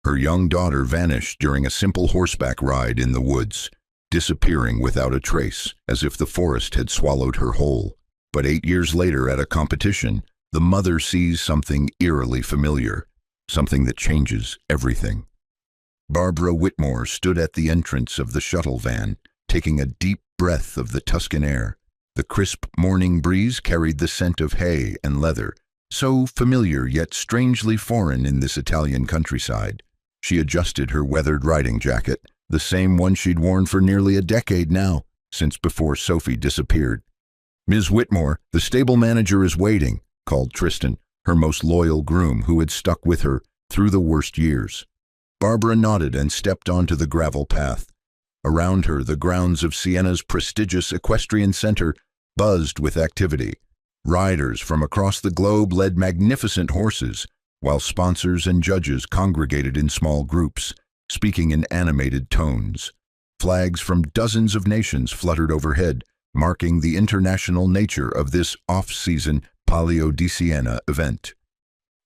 Her young daughter vanished during a simple horseback ride in the woods, disappearing without a trace, as if the forest had swallowed her whole. But 8 years later, at a competition, the mother sees something eerily familiar, something that changes everything. Barbara Whitmore stood at the entrance of the shuttle van, taking a deep breath of the Tuscan air. The crisp morning breeze carried the scent of hay and leather, so familiar yet strangely foreign in this Italian countryside. She adjusted her weathered riding jacket, the same one she'd worn for nearly a decade now, since before Sophie disappeared. "Ms. Whitmore, the stable manager is waiting," called Tristan, her most loyal groom who had stuck with her through the worst years. Barbara nodded and stepped onto the gravel path. Around her, the grounds of Siena's prestigious equestrian center buzzed with activity. Riders from across the globe led magnificent horses, while sponsors and judges congregated in small groups, speaking in animated tones. Flags from dozens of nations fluttered overhead, marking the international nature of this off-season Palio di Siena event.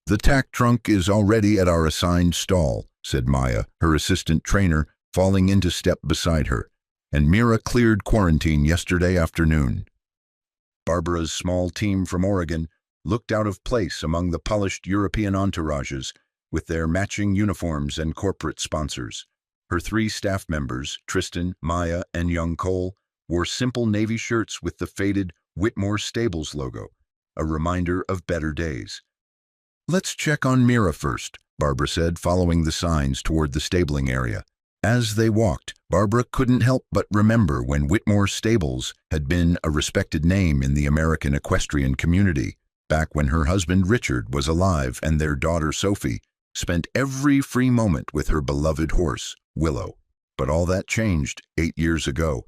"The tack trunk is already at our assigned stall," said Maya, her assistant trainer, falling into step beside her, "and Mira cleared quarantine yesterday afternoon." Barbara's small team from Oregon looked out of place among the polished European entourages with their matching uniforms and corporate sponsors. Her 3 staff members, Tristan, Maya, and young Cole, wore simple navy shirts with the faded Whitmore Stables logo, a reminder of better days. "Let's check on Mira first," Barbara said, following the signs toward the stabling area. As they walked, Barbara couldn't help but remember when Whitmore Stables had been a respected name in the American equestrian community, back when her husband Richard was alive and their daughter Sophie spent every free moment with her beloved horse, Willow. But all that changed 8 years ago.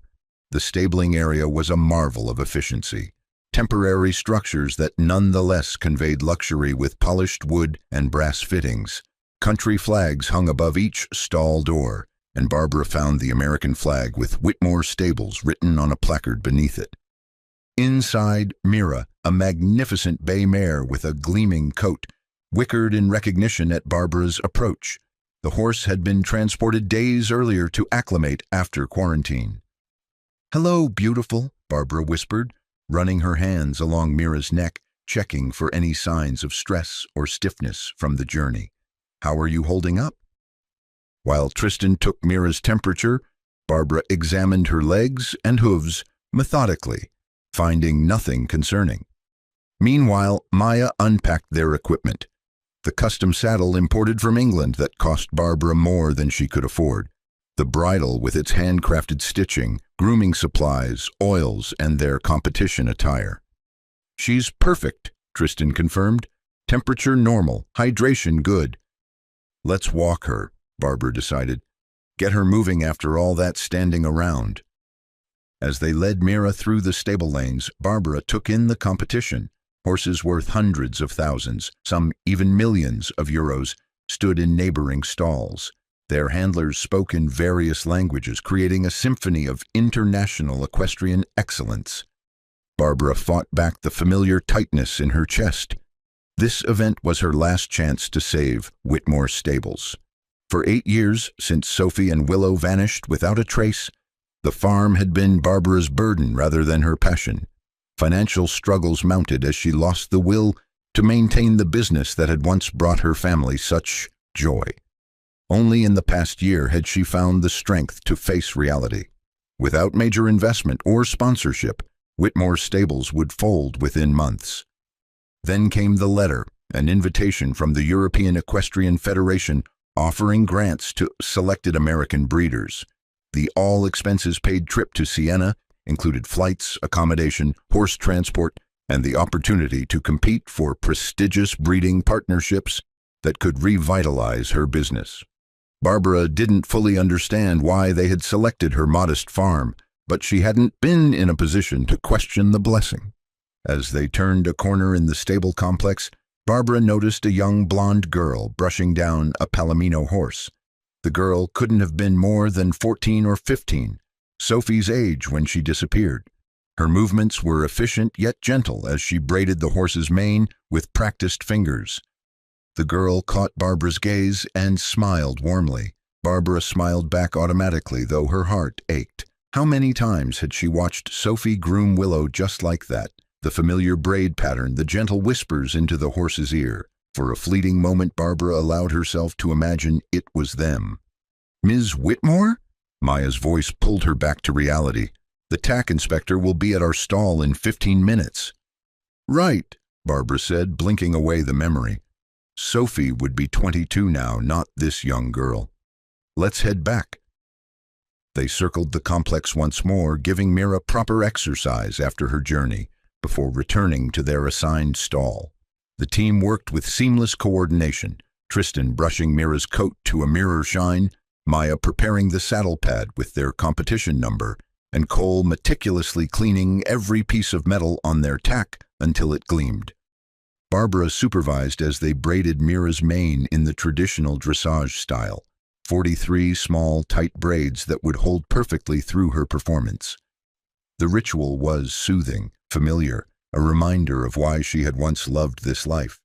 The stabling area was a marvel of efficiency. Temporary structures that nonetheless conveyed luxury with polished wood and brass fittings. Country flags hung above each stall door, and Barbara found the American flag with Whitmore Stables written on a placard beneath it. Inside, Mira, a magnificent bay mare with a gleaming coat, whickered in recognition at Barbara's approach. The horse had been transported days earlier to acclimate after quarantine. "Hello, beautiful," Barbara whispered, running her hands along Mira's neck, checking for any signs of stress or stiffness from the journey. "How are you holding up?" While Tristan took Mira's temperature, Barbara examined her legs and hooves methodically, finding nothing concerning. Meanwhile, Maya unpacked their equipment. The custom saddle imported from England that cost Barbara more than she could afford. The bridle with its handcrafted stitching, grooming supplies, oils, and their competition attire. "She's perfect," Tristan confirmed. "Temperature normal, hydration good." "Let's walk her," Barbara decided. "Get her moving after all that standing around." As they led Mira through the stable lanes, Barbara took in the competition. Horses worth hundreds of thousands, some even millions of euros, stood in neighboring stalls. Their handlers spoke in various languages, creating a symphony of international equestrian excellence. Barbara fought back the familiar tightness in her chest. This event was her last chance to save Whitmore Stables. For 8 years, since Sophie and Willow vanished without a trace, the farm had been Barbara's burden rather than her passion. Financial struggles mounted as she lost the will to maintain the business that had once brought her family such joy. Only in the past year had she found the strength to face reality. Without major investment or sponsorship, Whitmore Stables would fold within months. Then came the letter, an invitation from the European Equestrian Federation offering grants to selected American breeders. The all-expenses-paid trip to Siena included flights, accommodation, horse transport, and the opportunity to compete for prestigious breeding partnerships that could revitalize her business. Barbara didn't fully understand why they had selected her modest farm, but she hadn't been in a position to question the blessing. As they turned a corner in the stable complex, Barbara noticed a young blonde girl brushing down a Palomino horse. The girl couldn't have been more than 14 or 15, Sophie's age when she disappeared. Her movements were efficient yet gentle as she braided the horse's mane with practiced fingers. The girl caught Barbara's gaze and smiled warmly. Barbara smiled back automatically, though her heart ached. How many times had she watched Sophie groom Willow just like that? The familiar braid pattern, the gentle whispers into the horse's ear. For a fleeting moment, Barbara allowed herself to imagine it was them. "Ms. Whitmore?" Maya's voice pulled her back to reality. "The tack inspector will be at our stall in 15 minutes. "Right," Barbara said, blinking away the memory. Sophie would be 22 now, not this young girl. "Let's head back." They circled the complex once more, giving Mira proper exercise after her journey, before returning to their assigned stall. The team worked with seamless coordination, Tristan brushing Mira's coat to a mirror shine, Maya preparing the saddle pad with their competition number, and Cole meticulously cleaning every piece of metal on their tack until it gleamed. Barbara supervised as they braided Mira's mane in the traditional dressage style, 43 small, tight braids that would hold perfectly through her performance. The ritual was soothing, familiar, a reminder of why she had once loved this life.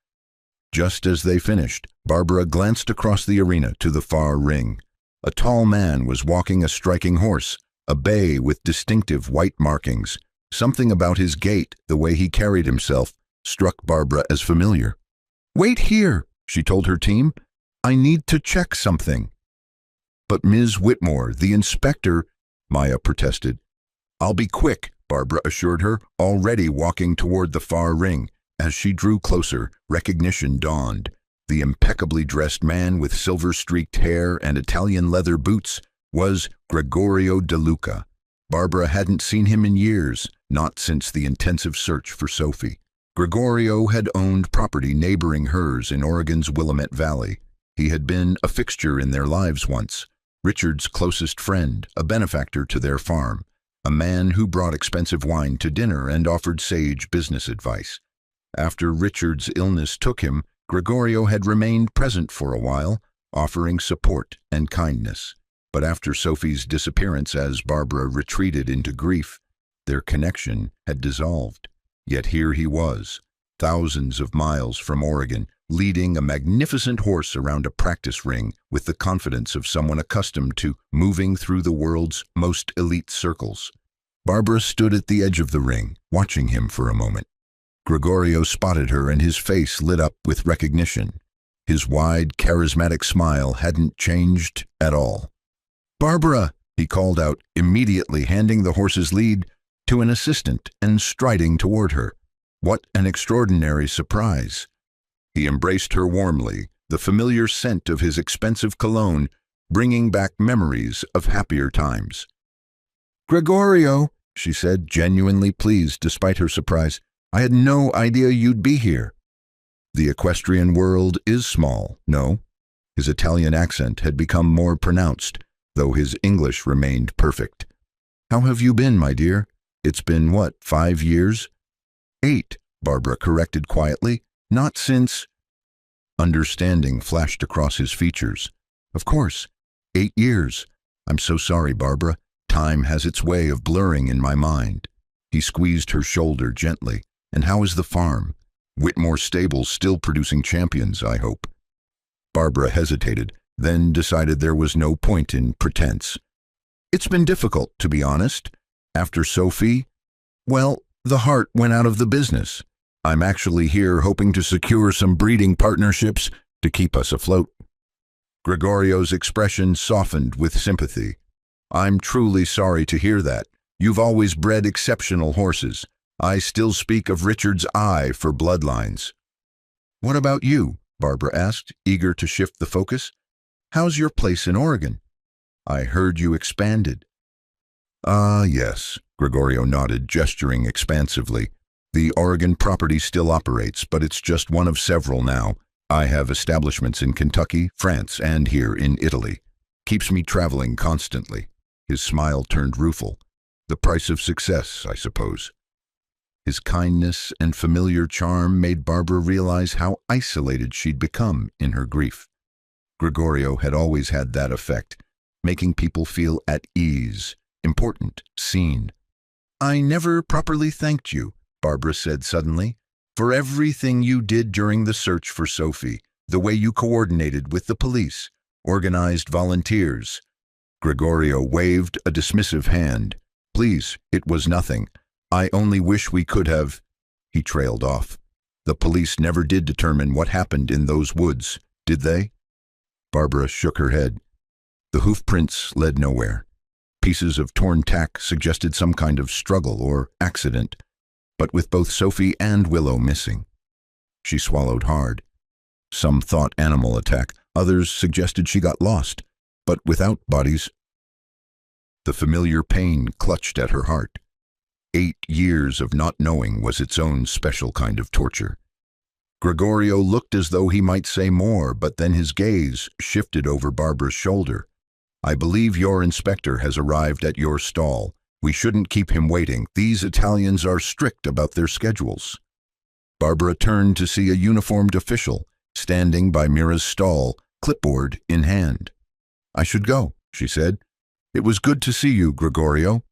Just as they finished, Barbara glanced across the arena to the far ring. A tall man was walking a striking horse, a bay with distinctive white markings. Something about his gait, the way he carried himself, struck Barbara as familiar. "Wait here," she told her team. "I need to check something." "But Ms. Whitmore, the inspector," Maya protested. "I'll be quick," Barbara assured her, already walking toward the far ring. As she drew closer, recognition dawned. The impeccably dressed man with silver-streaked hair and Italian leather boots was Gregorio De Luca. Barbara hadn't seen him in years, not since the intensive search for Sophie. Gregorio had owned property neighboring hers in Oregon's Willamette Valley. He had been a fixture in their lives once, Richard's closest friend, a benefactor to their farm, a man who brought expensive wine to dinner and offered sage business advice. After Richard's illness took him, Gregorio had remained present for a while, offering support and kindness. But after Sophie's disappearance, as Barbara retreated into grief, their connection had dissolved. Yet here he was, thousands of miles from Oregon, leading a magnificent horse around a practice ring with the confidence of someone accustomed to moving through the world's most elite circles. Barbara stood at the edge of the ring, watching him for a moment. Gregorio spotted her and his face lit up with recognition. His wide, charismatic smile hadn't changed at all. "Barbara," he called out, immediately handing the horse's lead to an assistant and striding toward her. What an extraordinary surprise. He embraced her warmly, the familiar scent of his expensive cologne bringing back memories of happier times. "Gregorio," she said, genuinely pleased despite her surprise, "I had no idea you'd be here." The equestrian world is small, no? His Italian accent had become more pronounced, though his English remained perfect. "How have you been, my dear? It's been, 5 years?" 8, Barbara corrected quietly. "Not since—" Understanding flashed across his features. "Of course, 8 years. I'm so sorry, Barbara. Time has its way of blurring in my mind." He squeezed her shoulder gently. "And how is the farm? Whitmore Stables still producing champions, I hope." Barbara hesitated, then decided there was no point in pretense. "It's been difficult, to be honest. After Sophie, well, the heart went out of the business. I'm actually here hoping to secure some breeding partnerships to keep us afloat." Gregorio's expression softened with sympathy. "I'm truly sorry to hear that. You've always bred exceptional horses. I still speak of Richard's eye for bloodlines." "What about you?" Barbara asked, eager to shift the focus. "How's your place in Oregon? I heard you expanded." "Ah, yes," Gregorio nodded, gesturing expansively. "The Oregon property still operates, but it's just one of several now. I have establishments in Kentucky, France, and here in Italy. Keeps me traveling constantly." His smile turned rueful. "The price of success, I suppose." His kindness and familiar charm made Barbara realize how isolated she'd become in her grief. Gregorio had always had that effect, making people feel at ease, important, seen. "I never properly thanked you," Barbara said suddenly, "for everything you did during the search for Sophie. The way you coordinated with the police, organized volunteers." Gregorio waved a dismissive hand. "Please, it was nothing. I only wish we could have—" He trailed off. "The police never did determine what happened in those woods, did they?" Barbara shook her head. The hoof prints led nowhere. Pieces of torn tack suggested some kind of struggle or accident, but with both Sophie and Willow missing. She swallowed hard. Some thought animal attack, others suggested she got lost, but without bodies. The familiar pain clutched at her heart. 8 years of not knowing was its own special kind of torture. Gregorio looked as though he might say more, but then his gaze shifted over Barbara's shoulder. "I believe your inspector has arrived at your stall. We shouldn't keep him waiting. These Italians are strict about their schedules." Barbara turned to see a uniformed official standing by Mira's stall, clipboard in hand. "I should go," she said. "It was good to see you, Gregorio."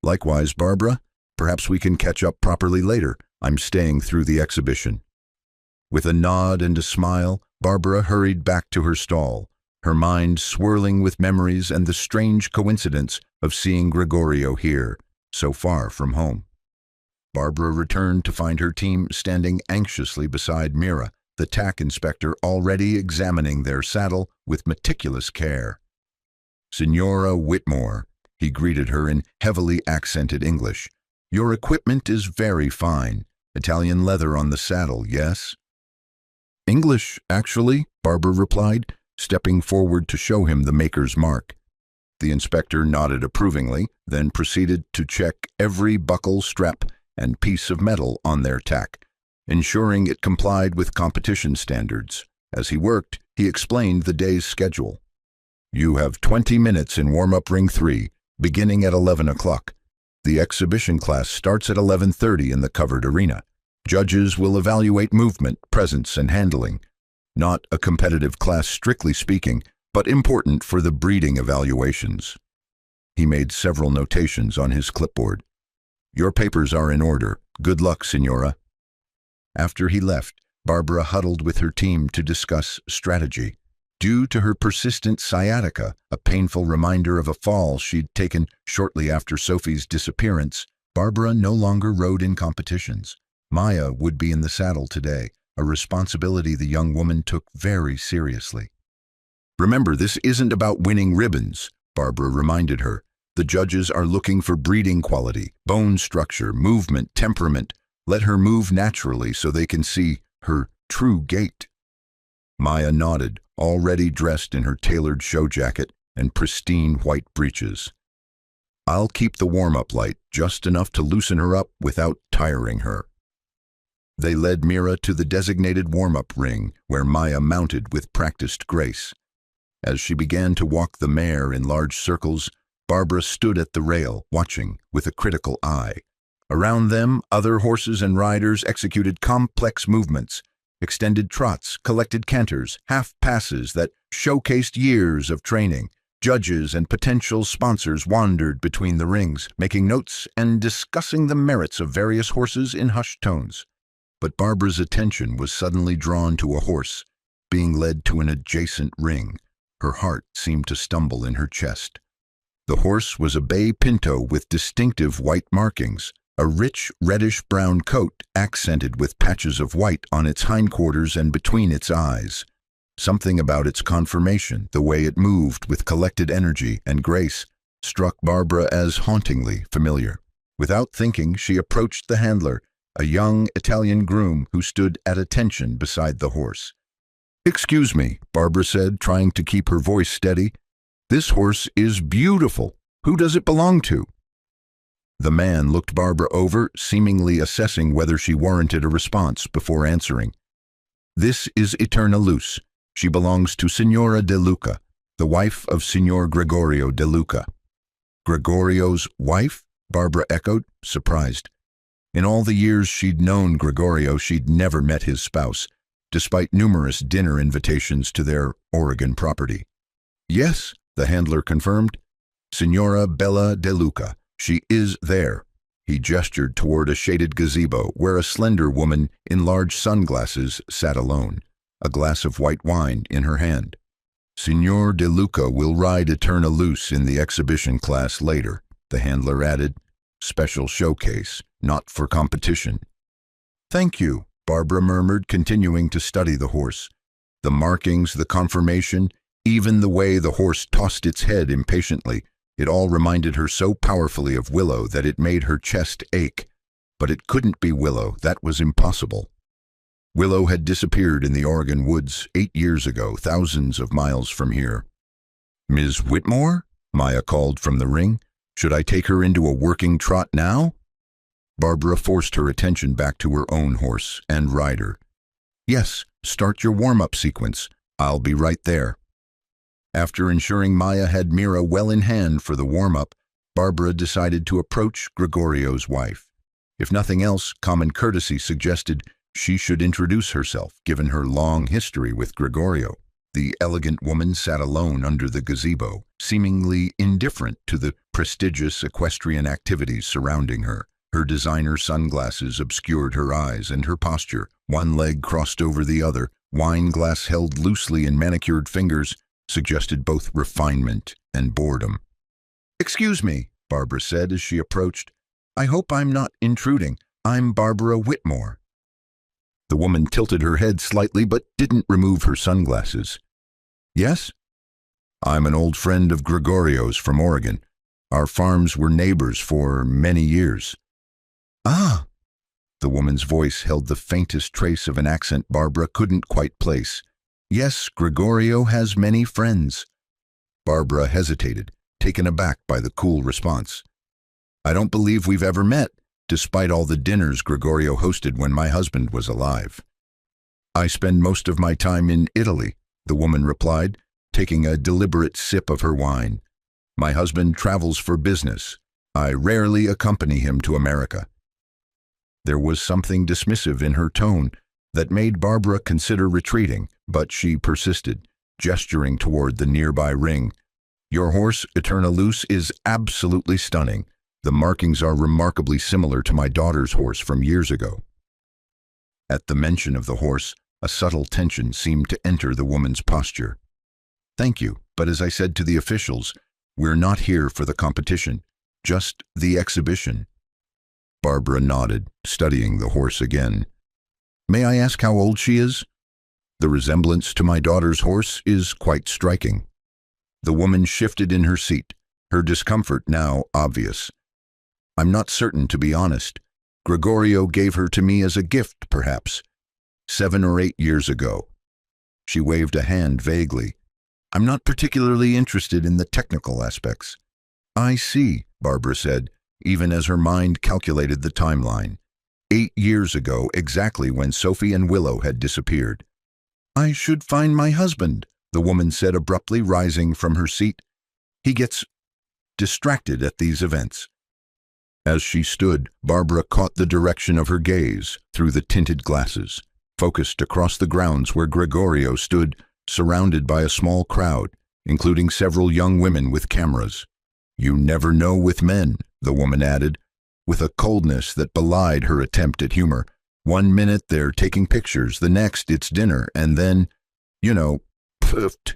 "Likewise, Barbara. Perhaps we can catch up properly later. I'm staying through the exhibition." With a nod and a smile, Barbara hurried back to her stall, her mind swirling with memories and the strange coincidence of seeing Gregorio here, so far from home. Barbara returned to find her team standing anxiously beside Mira, the tack inspector already examining their saddle with meticulous care. "Signora Whitmore," he greeted her in heavily accented English. "Your equipment is very fine. Italian leather on the saddle, yes?" "English, actually," Barbara replied, stepping forward to show him the maker's mark. The inspector nodded approvingly, then proceeded to check every buckle, strap, and piece of metal on their tack, ensuring it complied with competition standards. As he worked, he explained the day's schedule. "You have 20 minutes in warm-up ring 3, beginning at 11 o'clock. The exhibition class starts at 11:30 in the covered arena. Judges will evaluate movement, presence, and handling. Not a competitive class strictly speaking, but important for the breeding evaluations." He made several notations on his clipboard. "Your papers are in order. Good luck, Signora." After he left, Barbara huddled with her team to discuss strategy. Due to her persistent sciatica, a painful reminder of a fall she'd taken shortly after Sophie's disappearance, Barbara no longer rode in competitions. Maya would be in the saddle today, a responsibility the young woman took very seriously. "Remember, this isn't about winning ribbons," Barbara reminded her. "The judges are looking for breeding quality, bone structure, movement, temperament. Let her move naturally so they can see her true gait." Maya nodded, already dressed in her tailored show jacket and pristine white breeches. "I'll keep the warm-up light, just enough to loosen her up without tiring her." They led Mira to the designated warm-up ring, where Maya mounted with practiced grace. As she began to walk the mare in large circles, Barbara stood at the rail, watching with a critical eye. Around them, other horses and riders executed complex movements, extended trots, collected canters, half-passes that showcased years of training. Judges and potential sponsors wandered between the rings, making notes and discussing the merits of various horses in hushed tones. But Barbara's attention was suddenly drawn to a horse, being led to an adjacent ring. Her heart seemed to stumble in her chest. The horse was a bay pinto with distinctive white markings, a rich reddish-brown coat accented with patches of white on its hindquarters and between its eyes. Something about its conformation, the way it moved with collected energy and grace, struck Barbara as hauntingly familiar. Without thinking, she approached the handler, a young Italian groom who stood at attention beside the horse. "Excuse me," Barbara said, trying to keep her voice steady. "This horse is beautiful. Who does it belong to?" The man looked Barbara over, seemingly assessing whether she warranted a response before answering. "This is Eterna Luce. She belongs to Signora De Luca, the wife of Signor Gregorio De Luca." "Gregorio's wife?" Barbara echoed, surprised. In all the years she'd known Gregorio, she'd never met his spouse, despite numerous dinner invitations to their Oregon property. "Yes," the handler confirmed. "Signora Bella De Luca. She is there." He gestured toward a shaded gazebo where a slender woman in large sunglasses sat alone. a glass of white wine in her hand. "Signor De Luca will ride Eterna Luce in the exhibition class later," the handler added. "Special showcase, not for competition." "Thank you," Barbara murmured, continuing to study the horse. The markings, the conformation, even the way the horse tossed its head impatiently, it all reminded her so powerfully of Willow that it made her chest ache. But it couldn't be Willow, that was impossible. Willow had disappeared in the Oregon woods 8 years ago, thousands of miles from here. "Ms. Whitmore?" Maya called from the ring. "Should I take her into a working trot now?" Barbara forced her attention back to her own horse and rider. "Yes, start your warm-up sequence. I'll be right there." After ensuring Maya had Mira well in hand for the warm-up, Barbara decided to approach Gregorio's wife. If nothing else, common courtesy suggested she should introduce herself, given her long history with Gregorio. The elegant woman sat alone under the gazebo, seemingly indifferent to the prestigious equestrian activities surrounding her. Her designer sunglasses obscured her eyes and her posture, one leg crossed over the other, wine glass held loosely in manicured fingers, suggested both refinement and boredom. "Excuse me," Barbara said as she approached. "I hope I'm not intruding. I'm Barbara Whitmore." The woman tilted her head slightly but didn't remove her sunglasses. "Yes? I'm an old friend of Gregorio's from Oregon. Our farms were neighbors for many years." "Ah!" The woman's voice held the faintest trace of an accent Barbara couldn't quite place. "Yes, Gregorio has many friends." Barbara hesitated, taken aback by the cool response. "I don't believe we've ever met, despite all the dinners Gregorio hosted when my husband was alive." "I spend most of my time in Italy," the woman replied, taking a deliberate sip of her wine. "My husband travels for business. I rarely accompany him to America." There was something dismissive in her tone that made Barbara consider retreating, but she persisted, gesturing toward the nearby ring. "Your horse, Eterna Luce, is absolutely stunning. The markings are remarkably similar to my daughter's horse from years ago." At the mention of the horse, a subtle tension seemed to enter the woman's posture. "Thank you, but as I said to the officials, we're not here for the competition, just the exhibition." Barbara nodded, studying the horse again. "May I ask how old she is?" "The resemblance to my daughter's horse is quite striking." The woman shifted in her seat, her discomfort now obvious. "I'm not certain, to be honest. Gregorio gave her to me as a gift, perhaps. 7 or 8 years ago." She waved a hand vaguely. "I'm not particularly interested in the technical aspects." "I see," Barbara said, even as her mind calculated the timeline. 8 years ago, exactly when Sophie and Willow had disappeared. "I should find my husband," the woman said abruptly, rising from her seat. "He gets distracted at these events." As she stood, Barbara caught the direction of her gaze through the tinted glasses, focused across the grounds where Gregorio stood, surrounded by a small crowd, including several young women with cameras. "You never know with men," the woman added, with a coldness that belied her attempt at humor. "One minute they're taking pictures, the next it's dinner, and then, poofed."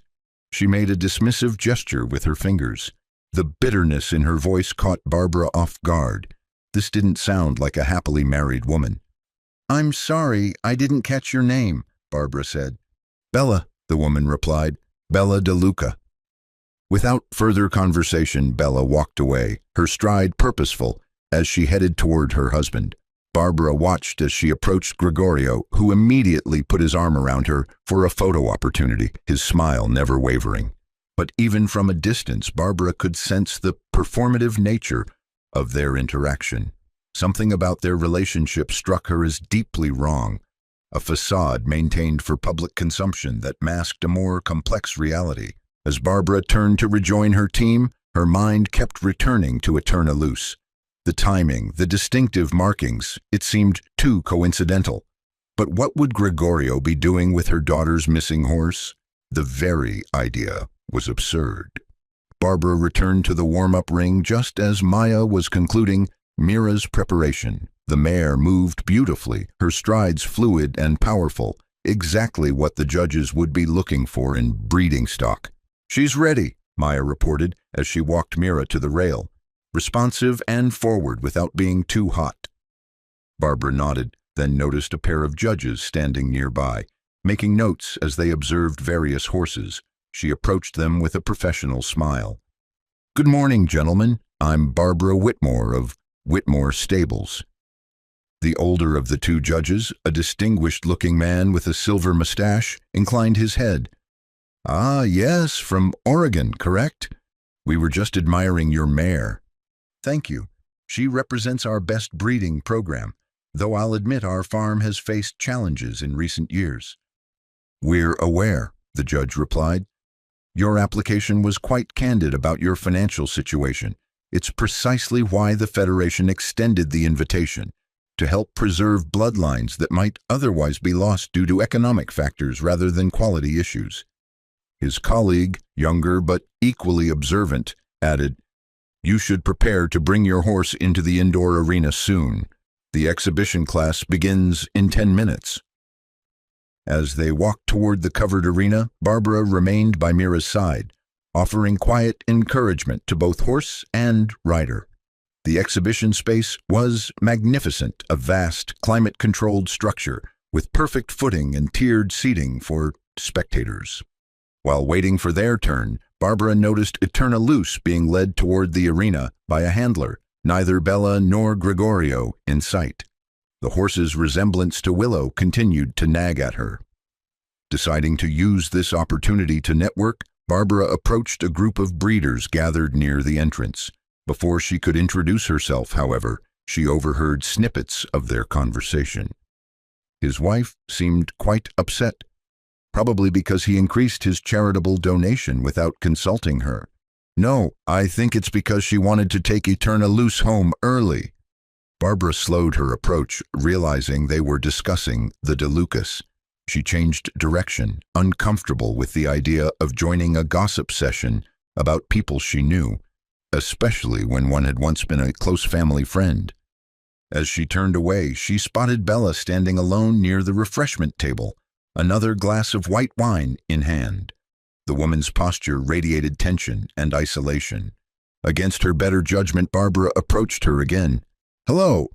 She made a dismissive gesture with her fingers. The bitterness in her voice caught Barbara off guard. This didn't sound like a happily married woman. "I'm sorry, I didn't catch your name," Barbara said. "Bella," the woman replied. "Bella De Luca." Without further conversation, Bella walked away, her stride purposeful, as she headed toward her husband. Barbara watched as she approached Gregorio, who immediately put his arm around her for a photo opportunity, his smile never wavering. But even from a distance, Barbara could sense the performative nature of their interaction. Something about their relationship struck her as deeply wrong, a facade maintained for public consumption that masked a more complex reality. As Barbara turned to rejoin her team, her mind kept returning to Eterna Luce. The timing, the distinctive markings, it seemed too coincidental. But what would Gregorio be doing with her daughter's missing horse? The very idea was absurd. Barbara returned to the warm-up ring just as Maya was concluding Mira's preparation. The mare moved beautifully, her strides fluid and powerful, exactly what the judges would be looking for in breeding stock. "She's ready," Maya reported as she walked Mira to the rail, responsive and forward without being too hot. Barbara nodded, then noticed a pair of judges standing nearby, making notes as they observed various horses. She approached them with a professional smile. "Good morning, gentlemen. I'm Barbara Whitmore of Whitmore Stables." The older of the two judges, a distinguished-looking man with a silver mustache, inclined his head. "Ah, yes, from Oregon, correct? We were just admiring your mare." "Thank you. She represents our best breeding program, though I'll admit our farm has faced challenges in recent years." "We're aware," the judge replied. "Your application was quite candid about your financial situation. It's precisely why the Federation extended the invitation, to help preserve bloodlines that might otherwise be lost due to economic factors rather than quality issues." His colleague, younger but equally observant, added, "You should prepare to bring your horse into the indoor arena soon. The exhibition class begins in 10 minutes. As they walked toward the covered arena, Barbara remained by Mira's side, offering quiet encouragement to both horse and rider. The exhibition space was magnificent, a vast, climate-controlled structure with perfect footing and tiered seating for spectators. While waiting for their turn, Barbara noticed Eterna Luce being led toward the arena by a handler, neither Bella nor Gregorio in sight. The horse's resemblance to Willow continued to nag at her. Deciding to use this opportunity to network, Barbara approached a group of breeders gathered near the entrance. Before she could introduce herself, however, she overheard snippets of their conversation. His wife seemed quite upset, probably because he increased his charitable donation without consulting her. "No, I think it's because she wanted to take Eterna Luce home early." Barbara slowed her approach, realizing they were discussing the DeLucas. She changed direction, uncomfortable with the idea of joining a gossip session about people she knew, especially when one had once been a close family friend. As she turned away, she spotted Bella standing alone near the refreshment table, another glass of white wine in hand. The woman's posture radiated tension and isolation. Against her better judgment, Barbara approached her again. "Hello."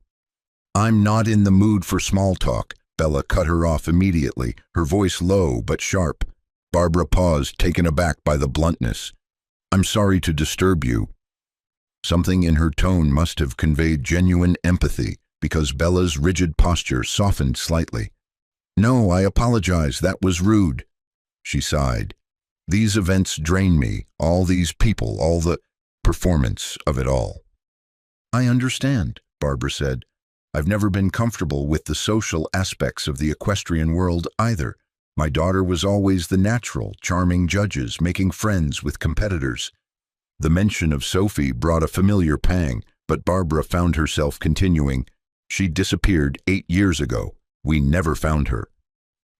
"I'm not in the mood for small talk." Bella cut her off immediately, her voice low but sharp. Barbara paused, taken aback by the bluntness. "I'm sorry to disturb you." Something in her tone must have conveyed genuine empathy, because Bella's rigid posture softened slightly. "No, I apologize. That was rude." She sighed. "These events drain me, all these people, all the performance of it all." "I understand," Barbara said. "I've never been comfortable with the social aspects of the equestrian world either. My daughter was always the natural, charming judges, making friends with competitors." The mention of Sophie brought a familiar pang, but Barbara found herself continuing. "She disappeared 8 years ago. We never found her."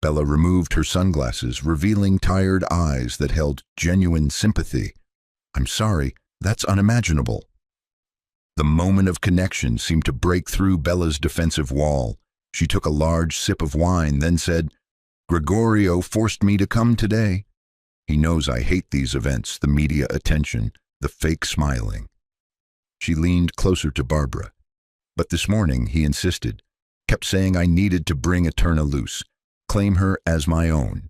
Bella removed her sunglasses, revealing tired eyes that held genuine sympathy. "I'm sorry, that's unimaginable." The moment of connection seemed to break through Bella's defensive wall. She took a large sip of wine, then said, "Gregorio forced me to come today. He knows I hate these events, the media attention, the fake smiling." She leaned closer to Barbara. "But this morning he insisted, kept saying I needed to bring Eterna Luce, claim her as my own."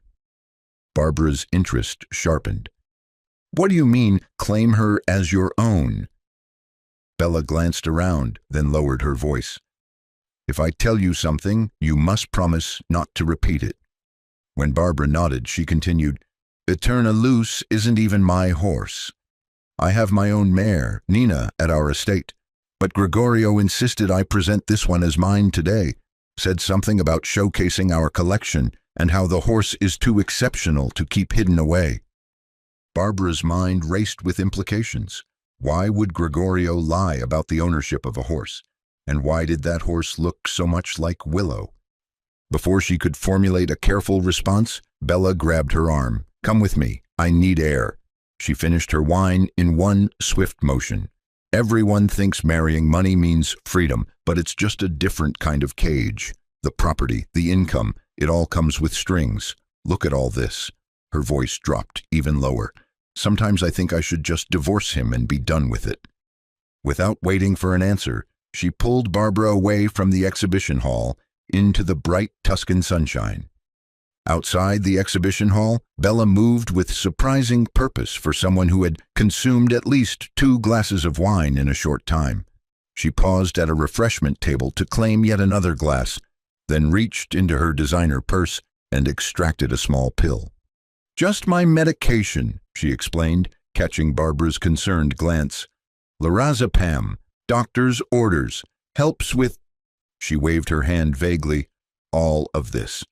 Barbara's interest sharpened. "What do you mean, claim her as your own?" Bella glanced around, then lowered her voice. "If I tell you something, you must promise not to repeat it." When Barbara nodded, she continued, "Eterna Luce isn't even my horse. I have my own mare, Nina, at our estate, but Gregorio insisted I present this one as mine today, said something about showcasing our collection and how the horse is too exceptional to keep hidden away." Barbara's mind raced with implications. Why would Gregorio lie about the ownership of a horse? And why did that horse look so much like Willow? Before she could formulate a careful response, Bella grabbed her arm. "Come with me. I need air." She finished her wine in one swift motion. Everyone thinks marrying money means freedom, but it's just a different kind of cage. The property, the income, It all comes with strings. Look at all this." Her voice dropped even lower. "Sometimes I think I should just divorce him and be done with it." Without waiting for an answer, she pulled Barbara away from the exhibition hall into the bright Tuscan sunshine. Outside the exhibition hall, Bella moved with surprising purpose for someone who had consumed at least 2 glasses of wine in a short time. She paused at a refreshment table to claim yet another glass, then reached into her designer purse and extracted a small pill. "Just my medication," she explained, catching Barbara's concerned glance. "Lorazepam, doctor's orders, helps with—" She waved her hand vaguely. "All of this."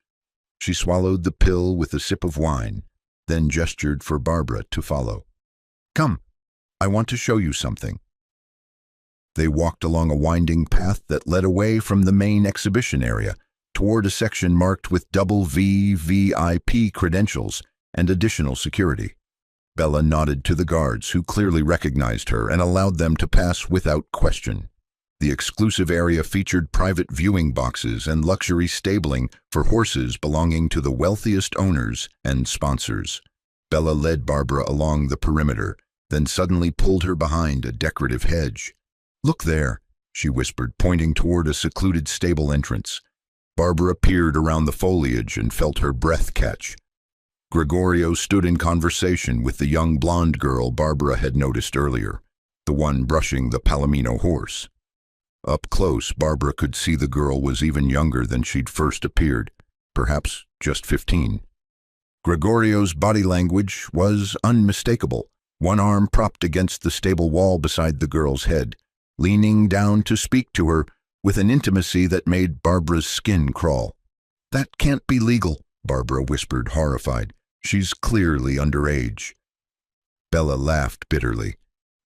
She swallowed the pill with a sip of wine, then gestured for Barbara to follow. "Come, I want to show you something." They walked along a winding path that led away from the main exhibition area, toward a section marked with double VVIP credentials and additional security. Bella nodded to the guards, who clearly recognized her and allowed them to pass without question. The exclusive area featured private viewing boxes and luxury stabling for horses belonging to the wealthiest owners and sponsors. Bella led Barbara along the perimeter, then suddenly pulled her behind a decorative hedge. "Look there," she whispered, pointing toward a secluded stable entrance. Barbara peered around the foliage and felt her breath catch. Gregorio stood in conversation with the young blonde girl Barbara had noticed earlier, the one brushing the Palomino horse. Up close, Barbara could see the girl was even younger than she'd first appeared, perhaps just 15. Gregorio's body language was unmistakable, one arm propped against the stable wall beside the girl's head, leaning down to speak to her with an intimacy that made Barbara's skin crawl. "That can't be legal," Barbara whispered, horrified. "She's clearly underage." Bella laughed bitterly.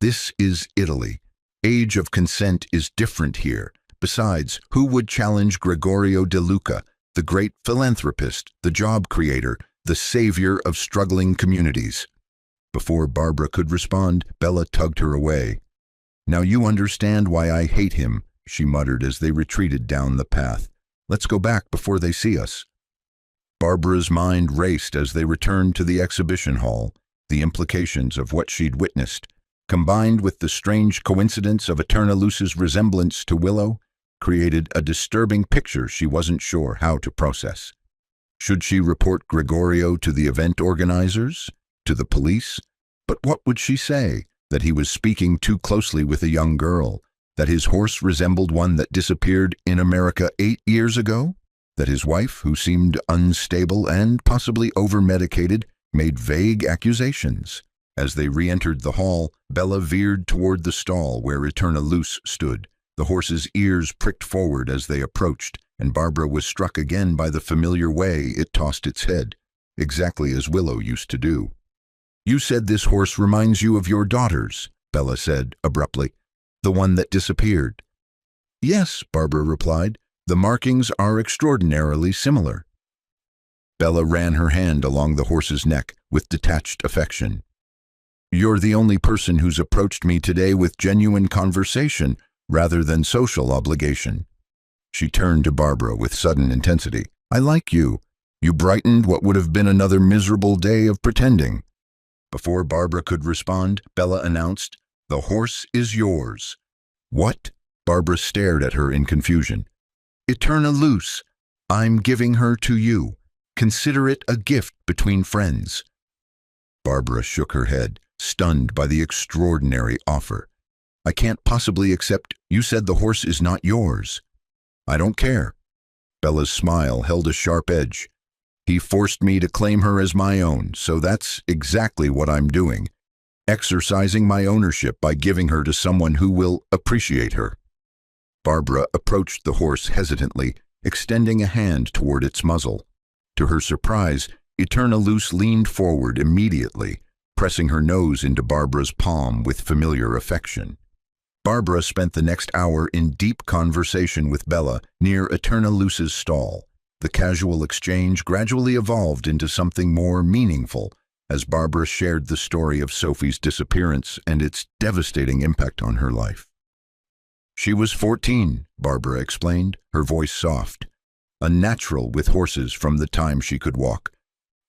"This is Italy. Age of consent is different here. Besides, who would challenge Gregorio De Luca, the great philanthropist, the job creator, the savior of struggling communities?" Before Barbara could respond, Bella tugged her away. "Now you understand why I hate him," she muttered as they retreated down the path. "Let's go back before they see us." Barbara's mind raced as they returned to the exhibition hall. The implications of what she'd witnessed, combined with the strange coincidence of Eternalus's resemblance to Willow, created a disturbing picture she wasn't sure how to process. Should she report Gregorio to the event organizers? To the police? But what would she say? That he was speaking too closely with a young girl? That his horse resembled one that disappeared in America 8 years ago? That his wife, who seemed unstable and possibly over-medicated, made vague accusations? As they re-entered the hall, Bella veered toward the stall where Eternalus stood. The horse's ears pricked forward as they approached, and Barbara was struck again by the familiar way it tossed its head, exactly as Willow used to do. "You said this horse reminds you of your daughters," Bella said abruptly. "The one that disappeared." "Yes," Barbara replied. "The markings are extraordinarily similar." Bella ran her hand along the horse's neck with detached affection. "You're the only person who's approached me today with genuine conversation rather than social obligation." She turned to Barbara with sudden intensity. "I like you. You brightened what would have been another miserable day of pretending." Before Barbara could respond, Bella announced, "The horse is yours." "What?" Barbara stared at her in confusion. "Eternalus. I'm giving her to you. Consider it a gift between friends." Barbara shook her head, stunned by the extraordinary offer. "I can't possibly accept. You said the horse is not yours." "I don't care." Bella's smile held a sharp edge. "He forced me to claim her as my own, so that's exactly what I'm doing. Exercising my ownership by giving her to someone who will appreciate her." Barbara approached the horse hesitantly, extending a hand toward its muzzle. To her surprise, Eternalus leaned forward immediately, pressing her nose into Barbara's palm with familiar affection. Barbara spent the next hour in deep conversation with Bella near Eternalus's stall. The casual exchange gradually evolved into something more meaningful as Barbara shared the story of Sophie's disappearance and its devastating impact on her life. "She was 14, Barbara explained, her voice soft. a natural with horses from the time she could walk.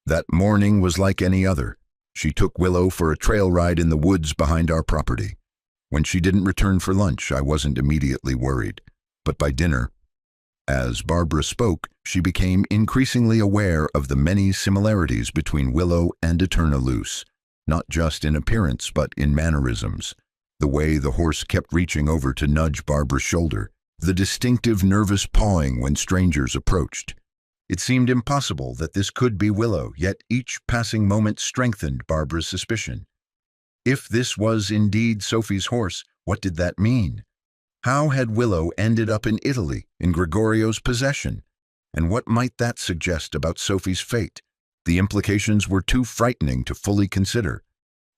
That morning was like any other. She took Willow for a trail ride in the woods behind our property. When she didn't return for lunch, I wasn't immediately worried. But by dinner, as Barbara spoke, she became increasingly aware of the many similarities between Willow and Eternaloose, not just in appearance but in mannerisms. The way the horse kept reaching over to nudge Barbara's shoulder, the distinctive nervous pawing when strangers approached. It seemed impossible that this could be Willow, yet each passing moment strengthened Barbara's suspicion. If this was indeed Sophie's horse, what did that mean? How had Willow ended up in Italy, in Gregorio's possession? And what might that suggest about Sophie's fate? The implications were too frightening to fully consider.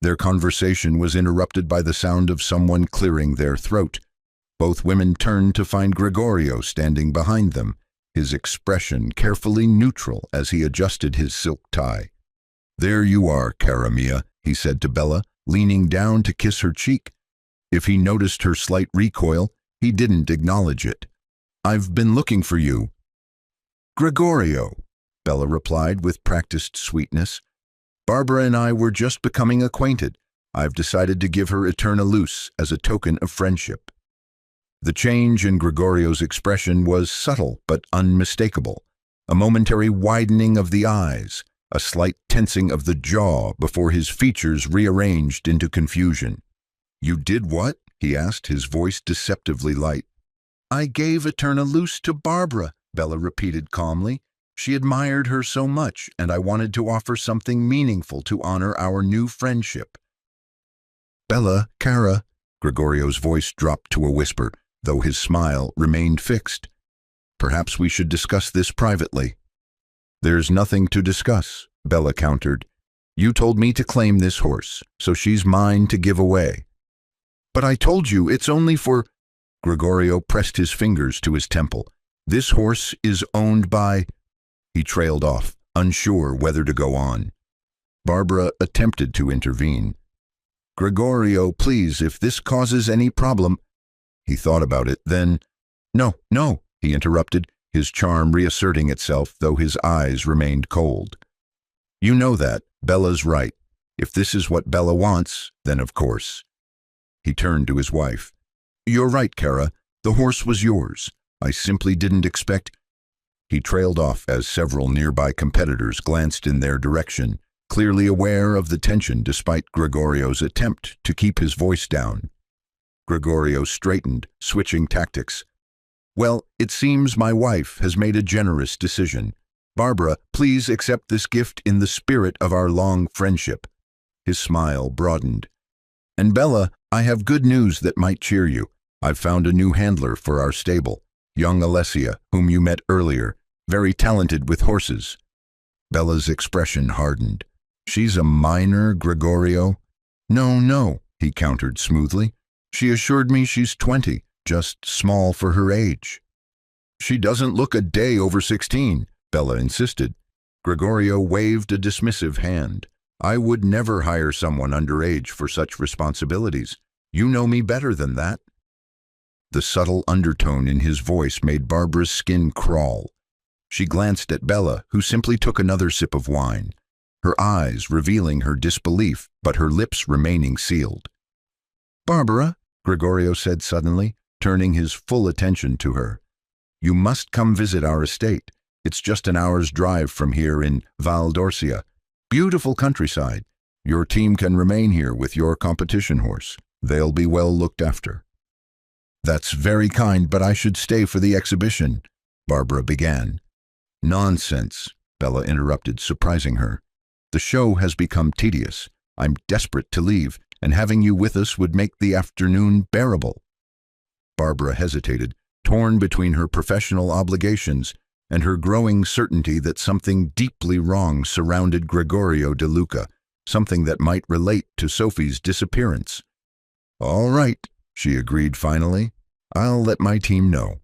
Their conversation was interrupted by the sound of someone clearing their throat. Both women turned to find Gregorio standing behind them, his expression carefully neutral as he adjusted his silk tie. "There you are, cara mia," he said to Bella, leaning down to kiss her cheek. If he noticed her slight recoil, he didn't acknowledge it. "I've been looking for you." "Gregorio," Bella replied with practiced sweetness. "Barbara and I were just becoming acquainted. I've decided to give her Eternaloose as a token of friendship." The change in Gregorio's expression was subtle but unmistakable. A momentary widening of the eyes, a slight tensing of the jaw before his features rearranged into confusion. "You did what?" he asked, his voice deceptively light. "I gave Eternaloose to Barbara," Bella repeated calmly. "She admired her so much, and I wanted to offer something meaningful to honor our new friendship." "Bella, cara," Gregorio's voice dropped to a whisper, though his smile remained fixed. "Perhaps we should discuss this privately." "There's nothing to discuss," Bella countered. "You told me to claim this horse, so she's mine to give away." "But I told you it's only for—" Gregorio pressed his fingers to his temple. "This horse is owned by—" He trailed off, unsure whether to go on. Barbara attempted to intervene. "Gregorio, please, if this causes any problem—" He thought about it, then— No, he interrupted, his charm reasserting itself, though his eyes remained cold. "You know that. Bella's right. If this is what Bella wants, then of course." He turned to his wife. "You're right, Cara. The horse was yours. I simply didn't expect—" He trailed off as several nearby competitors glanced in their direction, clearly aware of the tension despite Gregorio's attempt to keep his voice down. Gregorio straightened, switching tactics. "Well, it seems my wife has made a generous decision. Barbara, please accept this gift in the spirit of our long friendship." His smile broadened. "And Bella, I have good news that might cheer you. I've found a new handler for our stable, young Alessia, whom you met earlier, very talented with horses." Bella's expression hardened. "She's a minor, Gregorio?" No, he countered smoothly. "She assured me she's 20, just small for her age." "She doesn't look a day over 16, Bella insisted. Gregorio waved a dismissive hand. "I would never hire someone underage for such responsibilities. You know me better than that." The subtle undertone in his voice made Barbara's skin crawl. She glanced at Bella, who simply took another sip of wine, her eyes revealing her disbelief, but her lips remaining sealed. "Barbara," Gregorio said suddenly, turning his full attention to her, "you must come visit our estate. It's just an hour's drive from here in Val d'Orcia. Beautiful countryside. Your team can remain here with your competition horse. They'll be well looked after." "That's very kind, but I should stay for the exhibition," Barbara began. "Nonsense," Bella interrupted, surprising her. "The show has become tedious. I'm desperate to leave, and having you with us would make the afternoon bearable." Barbara hesitated, torn between her professional obligations and her growing certainty that something deeply wrong surrounded Gregorio de Luca, something that might relate to Sophie's disappearance. "All right," she agreed finally. "I'll let my team know."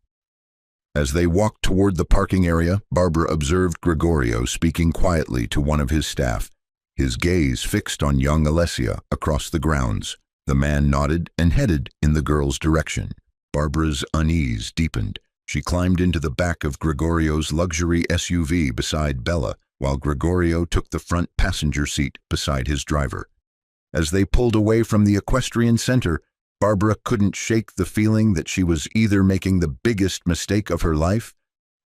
As they walked toward the parking area, Barbara observed Gregorio speaking quietly to one of his staff, his gaze fixed on young Alessia across the grounds. The man nodded and headed in the girl's direction. Barbara's unease deepened. She climbed into the back of Gregorio's luxury SUV beside Bella, while Gregorio took the front passenger seat beside his driver. As they pulled away from the equestrian center, Barbara couldn't shake the feeling that she was either making the biggest mistake of her life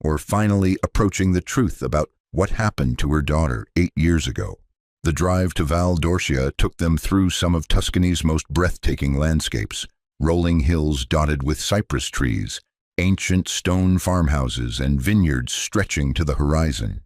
or finally approaching the truth about what happened to her daughter 8 years ago. The drive to Val d'Orcia took them through some of Tuscany's most breathtaking landscapes, rolling hills dotted with cypress trees, ancient stone farmhouses, and vineyards stretching to the horizon.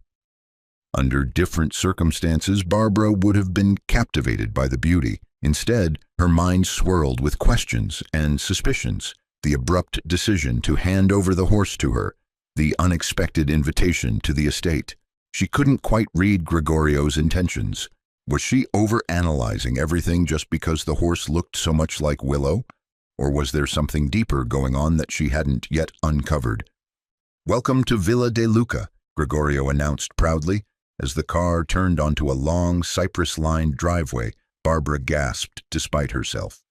Under different circumstances, Barbara would have been captivated by the beauty. Instead, her mind swirled with questions and suspicions, the abrupt decision to hand over the horse to her, the unexpected invitation to the estate. She couldn't quite read Gregorio's intentions. Was she overanalyzing everything just because the horse looked so much like Willow? Or was there something deeper going on that she hadn't yet uncovered? "Welcome to Villa de Luca," Gregorio announced proudly. As the car turned onto a long, cypress-lined driveway, Barbara gasped despite herself.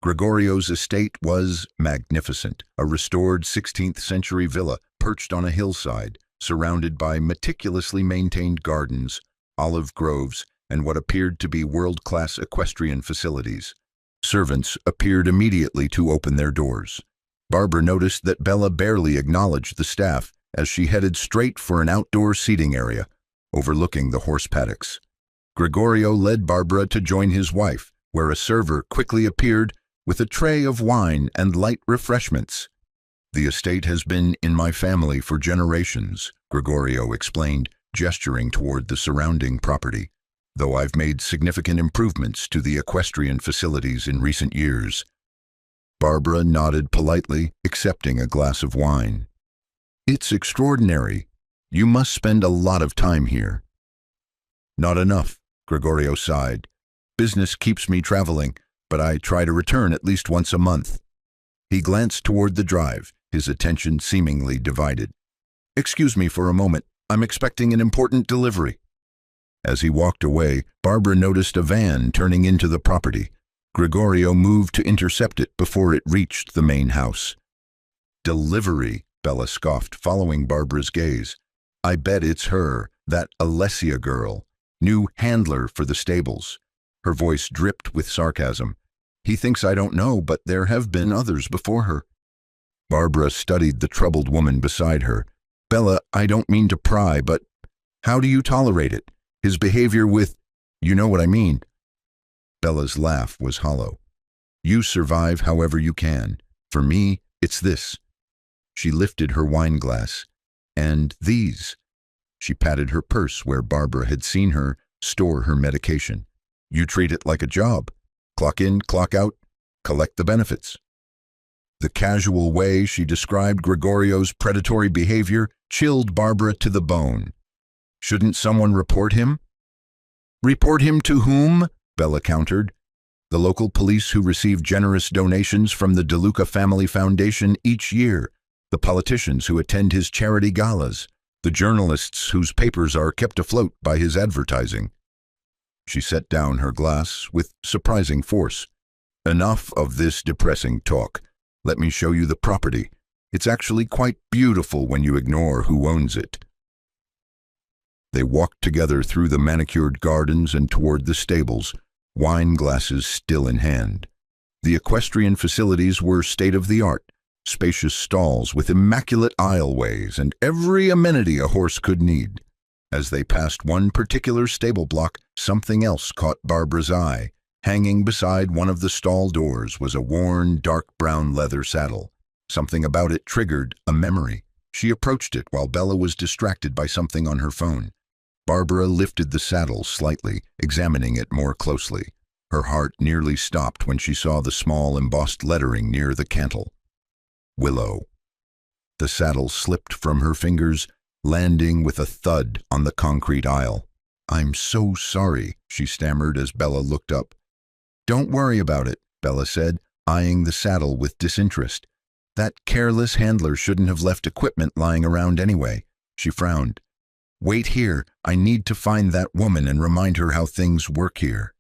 Gregorio's estate was magnificent, a restored 16th-century villa perched on a hillside, surrounded by meticulously maintained gardens, olive groves, and what appeared to be world-class equestrian facilities. Servants appeared immediately to open their doors. Barbara noticed that Bella barely acknowledged the staff as she headed straight for an outdoor seating area, overlooking the horse paddocks. Gregorio led Barbara to join his wife, where a server quickly appeared with a tray of wine and light refreshments. "The estate has been in my family for generations," Gregorio explained, gesturing toward the surrounding property, "though I've made significant improvements to the equestrian facilities in recent years." Barbara nodded politely, accepting a glass of wine. "It's extraordinary. You must spend a lot of time here." "Not enough," Gregorio sighed. "Business keeps me traveling, but I try to return at least once a month." He glanced toward the drive, his attention seemingly divided. "Excuse me for a moment. I'm expecting an important delivery." As he walked away, Barbara noticed a van turning into the property. Gregorio moved to intercept it before it reached the main house. "Delivery," Bella scoffed, following Barbara's gaze. "I bet it's her, that Alessia girl, new handler for the stables." Her voice dripped with sarcasm. "He thinks I don't know, but there have been others before her." Barbara studied the troubled woman beside her. "Bella, I don't mean to pry, but how do you tolerate it? His behavior with, you know what I mean." Bella's laugh was hollow. "You survive however you can. For me, it's this." She lifted her wine glass. "And these." She patted her purse where Barbara had seen her store her medication. "You treat it like a job. Clock in, clock out, collect the benefits." The casual way she described Gregorio's predatory behavior chilled Barbara to the bone. "Shouldn't someone report him?" "Report him to whom?" Bella countered. "The local police who receive generous donations from the De Luca Family Foundation each year, the politicians who attend his charity galas, the journalists whose papers are kept afloat by his advertising." She set down her glass with surprising force. "Enough of this depressing talk. Let me show you the property. It's actually quite beautiful when you ignore who owns it." They walked together through the manicured gardens and toward the stables, wine glasses still in hand. The equestrian facilities were state-of-the-art, spacious stalls with immaculate aisleways and every amenity a horse could need. As they passed one particular stable block, something else caught Barbara's eye. Hanging beside one of the stall doors was a worn, dark brown leather saddle. Something about it triggered a memory. She approached it while Bella was distracted by something on her phone. Barbara lifted the saddle slightly, examining it more closely. Her heart nearly stopped when she saw the small embossed lettering near the cantle. Willow. The saddle slipped from her fingers, landing with a thud on the concrete aisle. "I'm so sorry," she stammered as Bella looked up. "Don't worry about it," Bella said, eyeing the saddle with disinterest. "That careless handler shouldn't have left equipment lying around anyway." She frowned. "Wait here. I need to find that woman and remind her how things work here."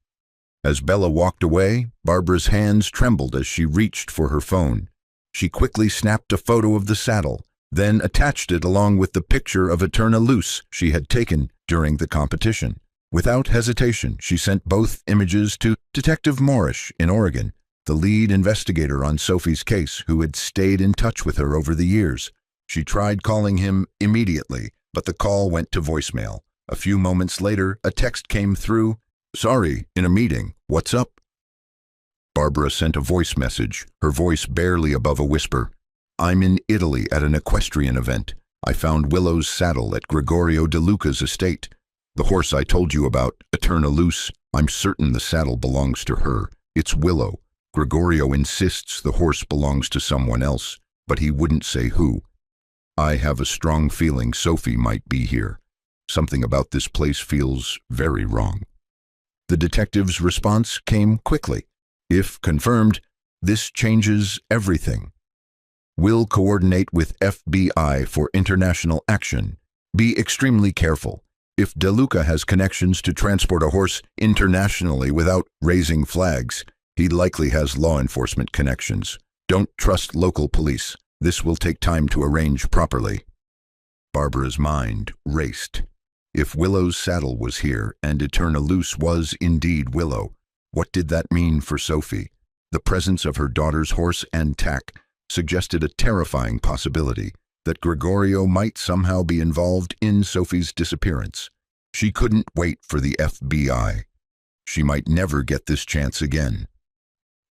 As Bella walked away, Barbara's hands trembled as she reached for her phone. She quickly snapped a photo of the saddle, then attached it along with the picture of Eterna Luce she had taken during the competition. Without hesitation, she sent both images to Detective Morrish in Oregon, the lead investigator on Sophie's case who had stayed in touch with her over the years. She tried calling him immediately, but the call went to voicemail. A few moments later, a text came through. "Sorry, in a meeting. What's up?" Barbara sent a voice message, her voice barely above a whisper. "I'm in Italy at an equestrian event. I found Willow's saddle at Gregorio De Luca's estate. The horse I told you about, Eterna Luce, I'm certain the saddle belongs to her. It's Willow. Gregorio insists the horse belongs to someone else, but he wouldn't say who. I have a strong feeling Sophie might be here. Something about this place feels very wrong." The detective's response came quickly. "If confirmed, this changes everything. We'll coordinate with FBI for international action. Be extremely careful. If De Luca has connections to transport a horse internationally without raising flags, he likely has law enforcement connections. Don't trust local police. This will take time to arrange properly." Barbara's mind raced. If Willow's saddle was here and Eterna Luce was indeed Willow, what did that mean for Sophie? The presence of her daughter's horse and tack suggested a terrifying possibility that Gregorio might somehow be involved in Sophie's disappearance. She couldn't wait for the FBI. She might never get this chance again.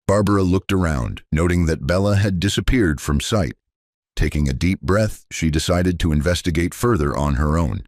Barbara looked around, noting that Bella had disappeared from sight. Taking a deep breath, she decided to investigate further on her own.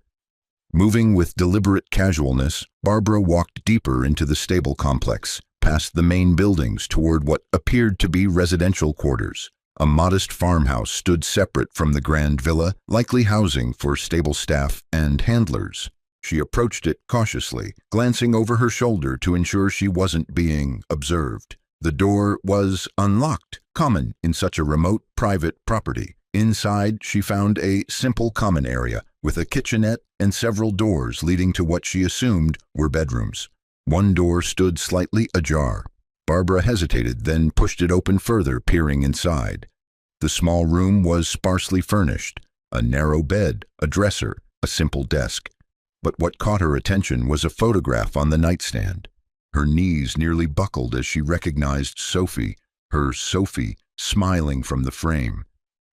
Moving with deliberate casualness, Barbara walked deeper into the stable complex, past the main buildings toward what appeared to be residential quarters. A modest farmhouse stood separate from the grand villa, likely housing for stable staff and handlers. She approached it cautiously, glancing over her shoulder to ensure she wasn't being observed. The door was unlocked, common in such a remote, private property. Inside, she found a simple common area, with a kitchenette and several doors leading to what she assumed were bedrooms. One door stood slightly ajar. Barbara hesitated, then pushed it open further, peering inside. The small room was sparsely furnished, a narrow bed, a dresser, a simple desk. But what caught her attention was a photograph on the nightstand. Her knees nearly buckled as she recognized Sophie, her Sophie, smiling from the frame.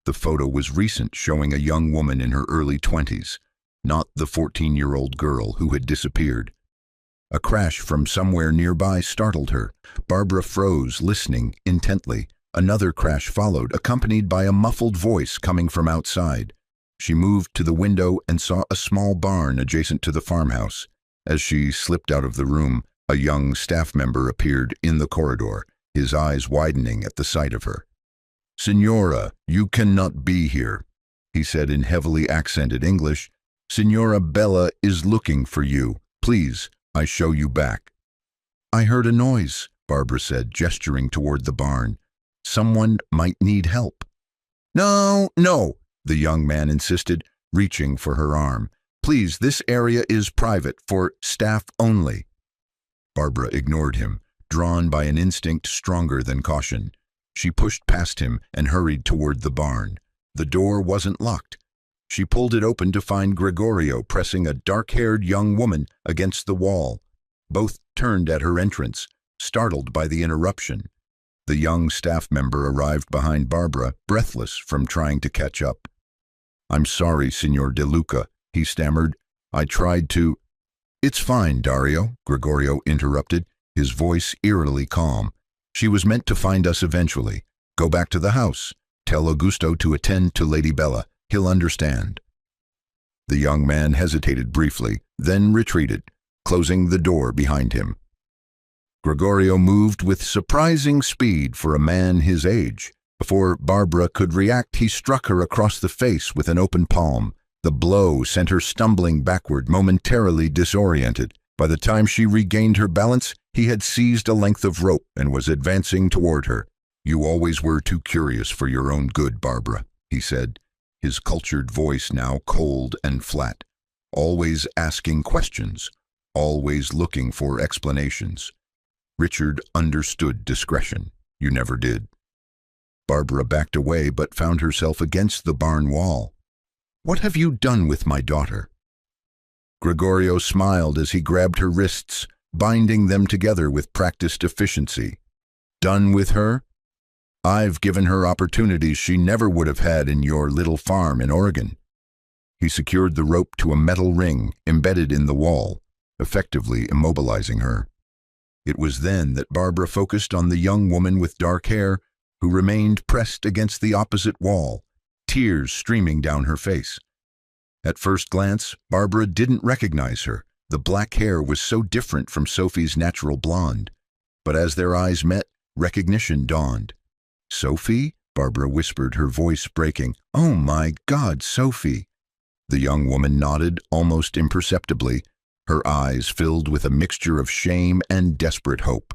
The photo was recent, showing a young woman in her early 20s, not the 14-year-old girl who had disappeared. A crash from somewhere nearby startled her. Barbara froze, listening intently. Another crash followed, accompanied by a muffled voice coming from outside. She moved to the window and saw a small barn adjacent to the farmhouse. As she slipped out of the room, a young staff member appeared in the corridor, his eyes widening at the sight of her. "Signora, you cannot be here," he said in heavily accented English. "Signora Bella is looking for you. Please, I show you back." "I heard a noise," Barbara said, gesturing toward the barn. "Someone might need help." No, the young man insisted, reaching for her arm. "Please, this area is private, for staff only." Barbara ignored him, drawn by an instinct stronger than caution. She pushed past him and hurried toward the barn. The door wasn't locked. She pulled it open to find Gregorio pressing a dark-haired young woman against the wall. Both turned at her entrance, startled by the interruption. The young staff member arrived behind Barbara, breathless from trying to catch up. "I'm sorry, Signor De Luca," he stammered. "I tried to—" "It's fine, Dario," Gregorio interrupted, his voice eerily calm. "She was meant to find us eventually. Go back to the house. Tell Augusto to attend to Lady Bella. He'll understand." The young man hesitated briefly, then retreated, closing the door behind him. Gregorio moved with surprising speed for a man his age. Before Barbara could react, he struck her across the face with an open palm. The blow sent her stumbling backward, momentarily disoriented. By the time she regained her balance, he had seized a length of rope and was advancing toward her. "You always were too curious for your own good, Barbara," he said, his cultured voice now cold and flat. "Always asking questions, always looking for explanations. Richard understood discretion. You never did." Barbara backed away but found herself against the barn wall. "What have you done with my daughter?" Gregorio smiled as he grabbed her wrists, binding them together with practiced efficiency. "Done with her? I've given her opportunities she never would have had in your little farm in Oregon." He secured the rope to a metal ring embedded in the wall, effectively immobilizing her. It was then that Barbara focused on the young woman with dark hair who remained pressed against the opposite wall, tears streaming down her face. At first glance, Barbara didn't recognize her. The black hair was so different from Sophie's natural blonde. But as their eyes met, recognition dawned. "Sophie?" Barbara whispered, her voice breaking. "Oh my God, Sophie!" The young woman nodded, almost imperceptibly, her eyes filled with a mixture of shame and desperate hope.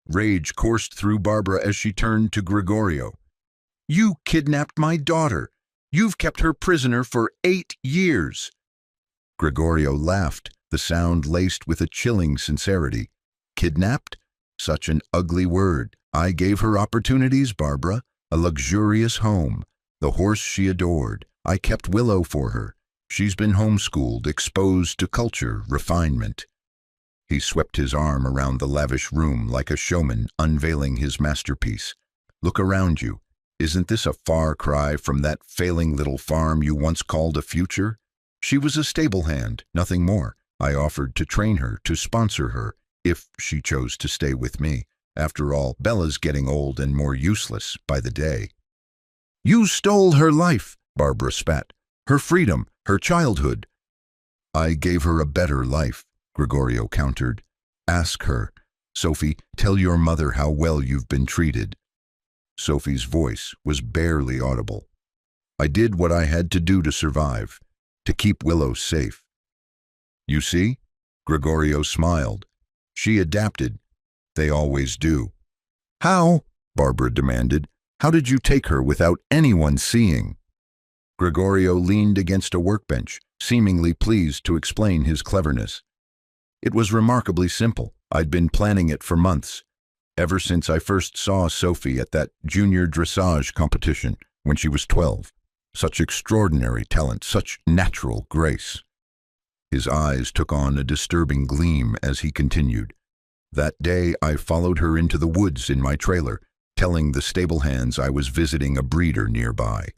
Rage coursed through Barbara as she turned to Gregorio. "You kidnapped my daughter! You've kept her prisoner for 8 years!" Gregorio laughed, the sound laced with a chilling sincerity. "Kidnapped? Such an ugly word. I gave her opportunities, Barbara. A luxurious home, the horse she adored. I kept Willow for her. She's been homeschooled, exposed to culture, refinement." He swept his arm around the lavish room like a showman unveiling his masterpiece. "Look around you. Isn't this a far cry from that failing little farm you once called a future? She was a stable hand, nothing more. I offered to train her, to sponsor her, if she chose to stay with me. After all, Bella's getting old and more useless by the day." "You stole her life," Barbara spat. "Her freedom, her childhood." "I gave her a better life," Gregorio countered. "Ask her. Sophie, tell your mother how well you've been treated." Sophie's voice was barely audible. "I did what I had to do to survive, to keep Willow safe." "You see?" Gregorio smiled. "She adapted. They always do." "How?" Barbara demanded. "How did you take her without anyone seeing?" Gregorio leaned against a workbench, seemingly pleased to explain his cleverness. "It was remarkably simple. I'd been planning it for months. Ever since I first saw Sophie at that junior dressage competition when she was 12. Such extraordinary talent, such natural grace." His eyes took on a disturbing gleam as he continued. "That day I followed her into the woods in my trailer, telling the stable hands I was visiting a breeder nearby.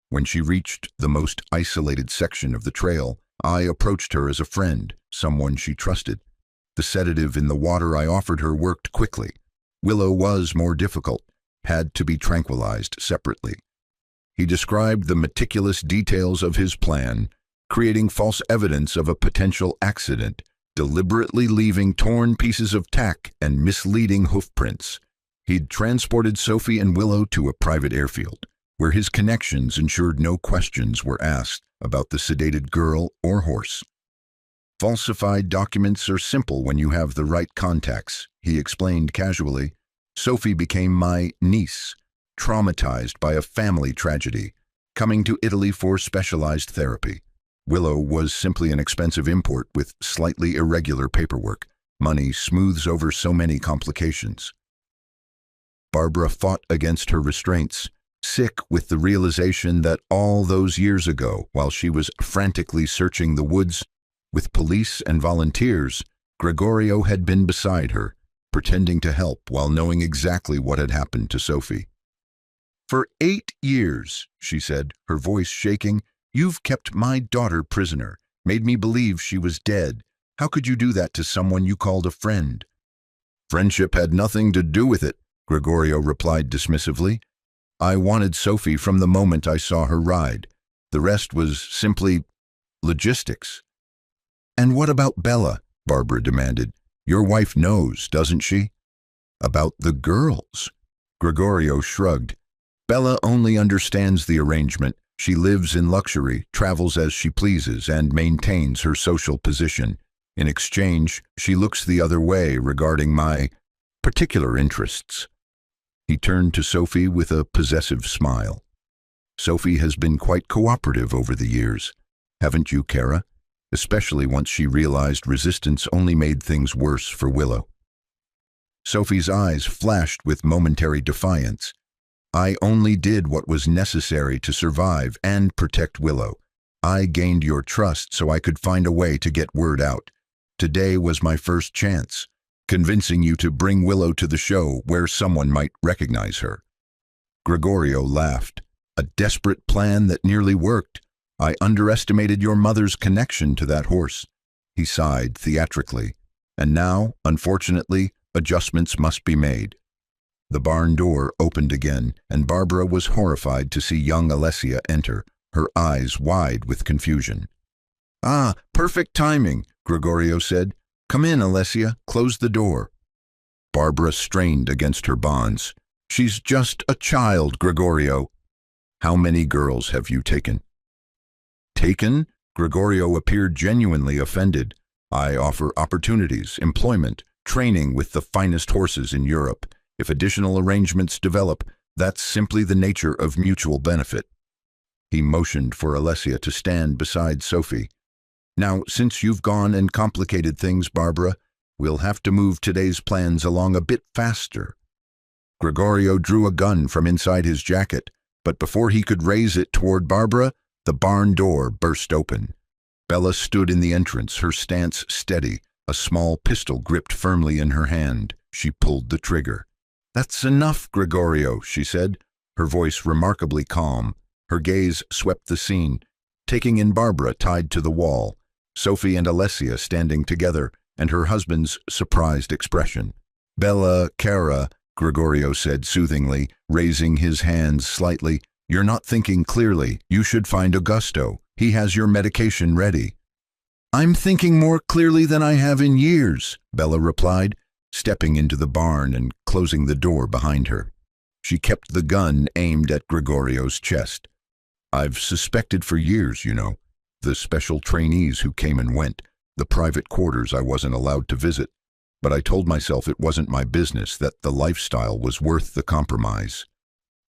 When she reached the most isolated section of the trail, I approached her as a friend, someone she trusted. The sedative in the water I offered her worked quickly. Willow was more difficult, had to be tranquilized separately." He described the meticulous details of his plan, creating false evidence of a potential accident, deliberately leaving torn pieces of tack and misleading hoofprints. He'd transported Sophie and Willow to a private airfield, where his connections ensured no questions were asked about the sedated girl or horse. "Falsified documents are simple when you have the right contacts," he explained casually. "Sophie became my niece, traumatized by a family tragedy, coming to Italy for specialized therapy. Willow was simply an expensive import with slightly irregular paperwork. Money smooths over so many complications." Barbara fought against her restraints, sick with the realization that all those years ago, while she was frantically searching the woods with police and volunteers, Gregorio had been beside her, pretending to help while knowing exactly what had happened to Sophie. "For 8 years, she said, her voice shaking, "you've kept my daughter prisoner, made me believe she was dead. How could you do that to someone you called a friend?" "Friendship had nothing to do with it," Gregorio replied dismissively. "I wanted Sophie from the moment I saw her ride. The rest was simply logistics." "And what about Bella?" Barbara demanded. "Your wife knows, doesn't she?" "About the girls?" Gregorio shrugged. "Bella only understands the arrangement. She lives in luxury, travels as she pleases, and maintains her social position. In exchange, she looks the other way regarding my particular interests." He turned to Sophie with a possessive smile. "Sophie has been quite cooperative over the years. Haven't you, Kara? Especially once she realized resistance only made things worse for Willow." Sophie's eyes flashed with momentary defiance. I only did what was necessary to survive and protect Willow. I gained your trust so I could find a way to get word out. Today was my first chance, convincing you to bring Willow to the show where someone might recognize her." Gregorio laughed. "A desperate plan that nearly worked. I underestimated your mother's connection to that horse." He sighed theatrically. "And now, unfortunately, adjustments must be made." The barn door opened again, and Barbara was horrified to see young Alessia enter, her eyes wide with confusion. "Ah, perfect timing," Gregorio said. "Come in, Alessia. Close the door." Barbara strained against her bonds. "She's just a child, Gregorio." "How many girls have you taken?" "Taken?" Gregorio appeared genuinely offended. "I offer opportunities, employment, training with the finest horses in Europe. If additional arrangements develop, that's simply the nature of mutual benefit." He motioned for Alessia to stand beside Sophie. "Now, since you've gone and complicated things, Barbara, we'll have to move today's plans along a bit faster." Gregorio drew a gun from inside his jacket, but before he could raise it toward Barbara, the barn door burst open. Bella stood in the entrance, her stance steady, a small pistol gripped firmly in her hand. She pulled the trigger. "That's enough, Gregorio," she said, her voice remarkably calm. Her gaze swept the scene, taking in Barbara tied to the wall, Sophie and Alessia standing together, and her husband's surprised expression. "Bella, cara," Gregorio said soothingly, raising his hands slightly. "You're not thinking clearly. You should find Augusto. He has your medication ready." "I'm thinking more clearly than I have in years," Bella replied, stepping into the barn and closing the door behind her. She kept the gun aimed at Gregorio's chest. "I've suspected for years, you know. The special trainees who came and went, the private quarters I wasn't allowed to visit. But I told myself it wasn't my business, that the lifestyle was worth the compromise."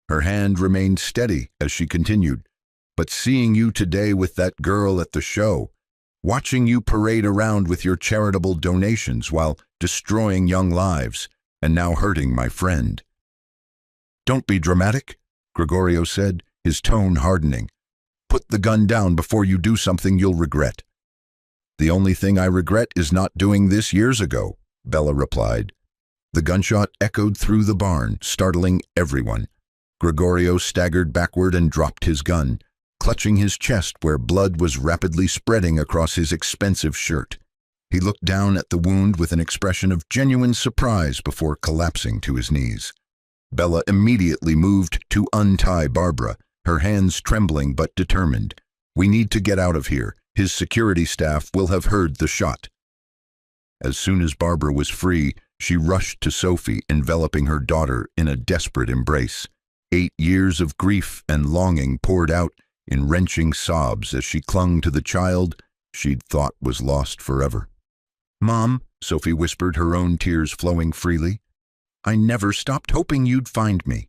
Her hand remained steady as she continued. "But seeing you today with that girl at the show, watching you parade around with your charitable donations while destroying young lives, and now hurting my friend." "Don't be dramatic," Gregorio said, his tone hardening. "Put the gun down before you do something you'll regret." "The only thing I regret is not doing this years ago," Bella replied. The gunshot echoed through the barn, startling everyone. Gregorio staggered backward and dropped his gun, clutching his chest where blood was rapidly spreading across his expensive shirt. He looked down at the wound with an expression of genuine surprise before collapsing to his knees. Bella immediately moved to untie Barbara, her hands trembling but determined. "We need to get out of here. His security staff will have heard the shot." As soon as Barbara was free, she rushed to Sophie, enveloping her daughter in a desperate embrace. 8 years of grief and longing poured out in wrenching sobs as she clung to the child she'd thought was lost forever. "Mom," Sophie whispered, her own tears flowing freely, "I never stopped hoping you'd find me."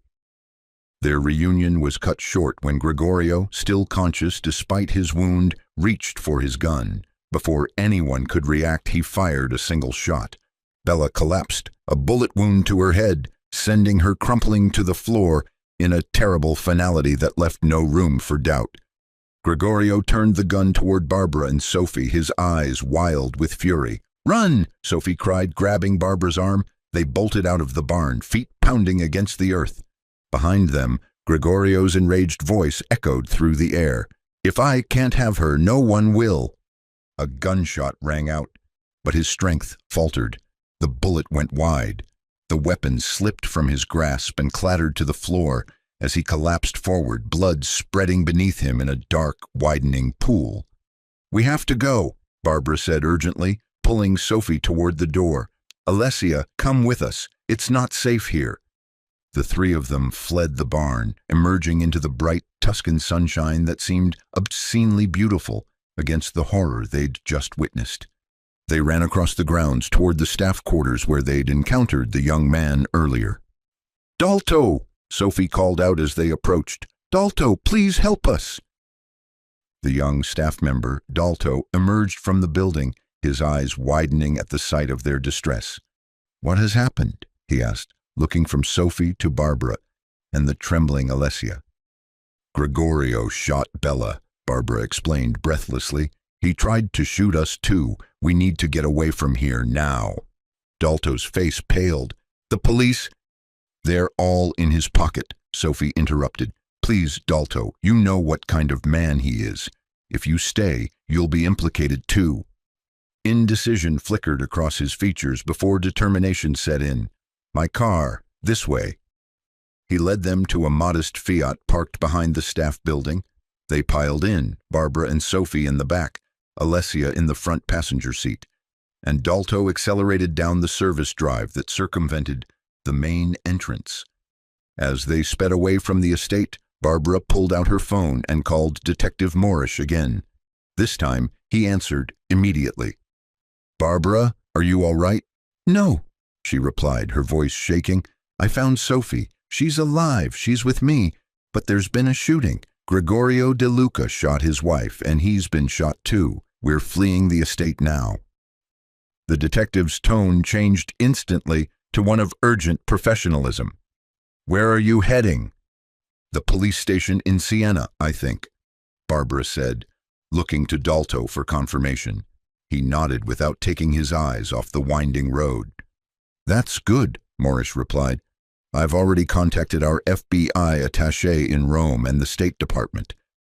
Their reunion was cut short when Gregorio, still conscious despite his wound, reached for his gun. Before anyone could react, he fired a single shot. Bella collapsed, a bullet wound to her head, sending her crumpling to the floor in a terrible finality that left no room for doubt. Gregorio turned the gun toward Barbara and Sophie, his eyes wild with fury. "Run!" Sophie cried, grabbing Barbara's arm. They bolted out of the barn, feet pounding against the earth. Behind them, Gregorio's enraged voice echoed through the air. "If I can't have her, no one will." A gunshot rang out, but his strength faltered. The bullet went wide. The weapon slipped from his grasp and clattered to the floor as he collapsed forward, blood spreading beneath him in a dark, widening pool. "We have to go," Barbara said urgently, pulling Sophie toward the door. "Alessia, come with us. It's not safe here." The three of them fled the barn, emerging into the bright Tuscan sunshine that seemed obscenely beautiful against the horror they'd just witnessed. They ran across the grounds toward the staff quarters where they'd encountered the young man earlier. "Dalto!" Sophie called out as they approached. "Dalto, please help us!" The young staff member, Dalto, emerged from the building, his eyes widening at the sight of their distress. "What has happened?" he asked, looking from Sophie to Barbara, and the trembling Alessia. Gregorio shot Bella, Barbara explained breathlessly. He tried to shoot us too. We need to get away from here now. Dalto's face paled. The police? They're all in his pocket, Sophie interrupted. Please, Dalto, you know what kind of man he is. If you stay, you'll be implicated too. Indecision flickered across his features before determination set in. My car, this way. He led them to a modest Fiat parked behind the staff building. They piled in, Barbara and Sophie in the back, Alessia in the front passenger seat, and Dalto accelerated down the service drive that circumvented the main entrance. As they sped away from the estate, Barbara pulled out her phone and called Detective Moorish again. This time, he answered immediately. Barbara, are you all right? No, she replied, her voice shaking. I found Sophie. She's alive. She's with me. But there's been a shooting. Gregorio De Luca shot his wife, and he's been shot too. We're fleeing the estate now. The detective's tone changed instantly to one of urgent professionalism. Where are you heading? The police station in Siena, I think, Barbara said, looking to Dalto for confirmation. He nodded without taking his eyes off the winding road. That's good, Moorish replied. I've already contacted our FBI attaché in Rome and the State Department.